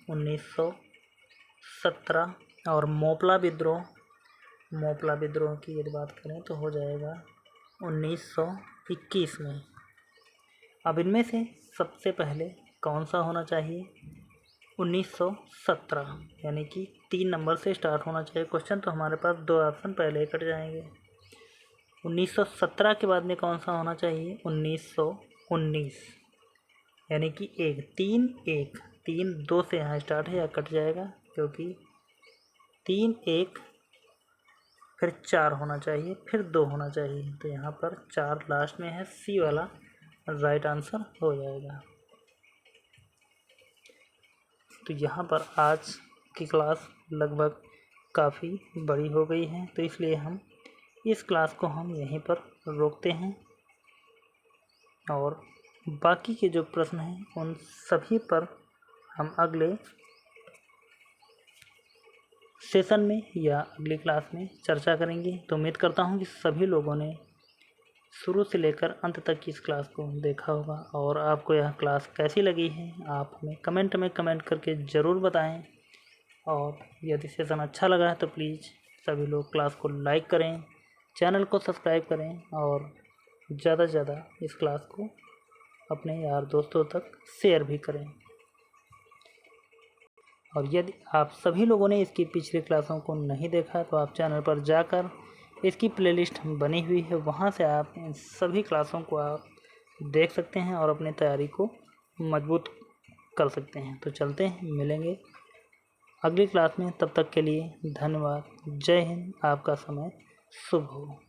1917 और मोपला विद्रोह की यदि बात करें तो हो जाएगा 1921 में। अब इनमें से सबसे पहले कौन सा होना चाहिए? 1917, यानी कि 3 नंबर से स्टार्ट होना चाहिए क्वेश्चन। तो हमारे पास 2 ऑप्शन पहले ही कट जाएंगे। 1917 के बाद में कौन सा होना चाहिए? 1919, यानी कि 3 2 से यहाँ स्टार्ट है, या कट जाएगा क्योंकि 3 1 फिर 4 होना चाहिए, फिर 2 होना चाहिए। तो यहाँ पर 4 लास्ट में है, C वाला राइट आंसर हो जाएगा। तो यहाँ पर आज की क्लास लगभग काफ़ी बड़ी हो गई है, तो इसलिए हम इस क्लास को हम यहीं पर रोकते हैं और बाकी के जो प्रश्न हैं उन सभी पर हम अगले सेशन में या अगली क्लास में चर्चा करेंगे। तो उम्मीद करता हूँ कि सभी लोगों ने शुरू से लेकर अंत तक की इस क्लास को देखा होगा और आपको यह क्लास कैसी लगी है आप हमें कमेंट में कमेंट करके ज़रूर बताएं। और यदि सेशन अच्छा लगा है तो प्लीज़ सभी लोग क्लास को लाइक करें, चैनल को सब्सक्राइब करें और ज़्यादा से ज़्यादा इस क्लास को अपने यार दोस्तों तक शेयर भी करें। और यदि आप सभी लोगों ने इसकी पिछली क्लासों को नहीं देखा तो आप चैनल पर जाकर इसकी प्लेलिस्ट बनी हुई है, वहां से आप इन सभी क्लासों को आप देख सकते हैं और अपनी तैयारी को मजबूत कर सकते हैं। तो चलते हैं, मिलेंगे अगली क्लास में। तब तक के लिए धन्यवाद। जय हिंद। आपका समय शुभ हो।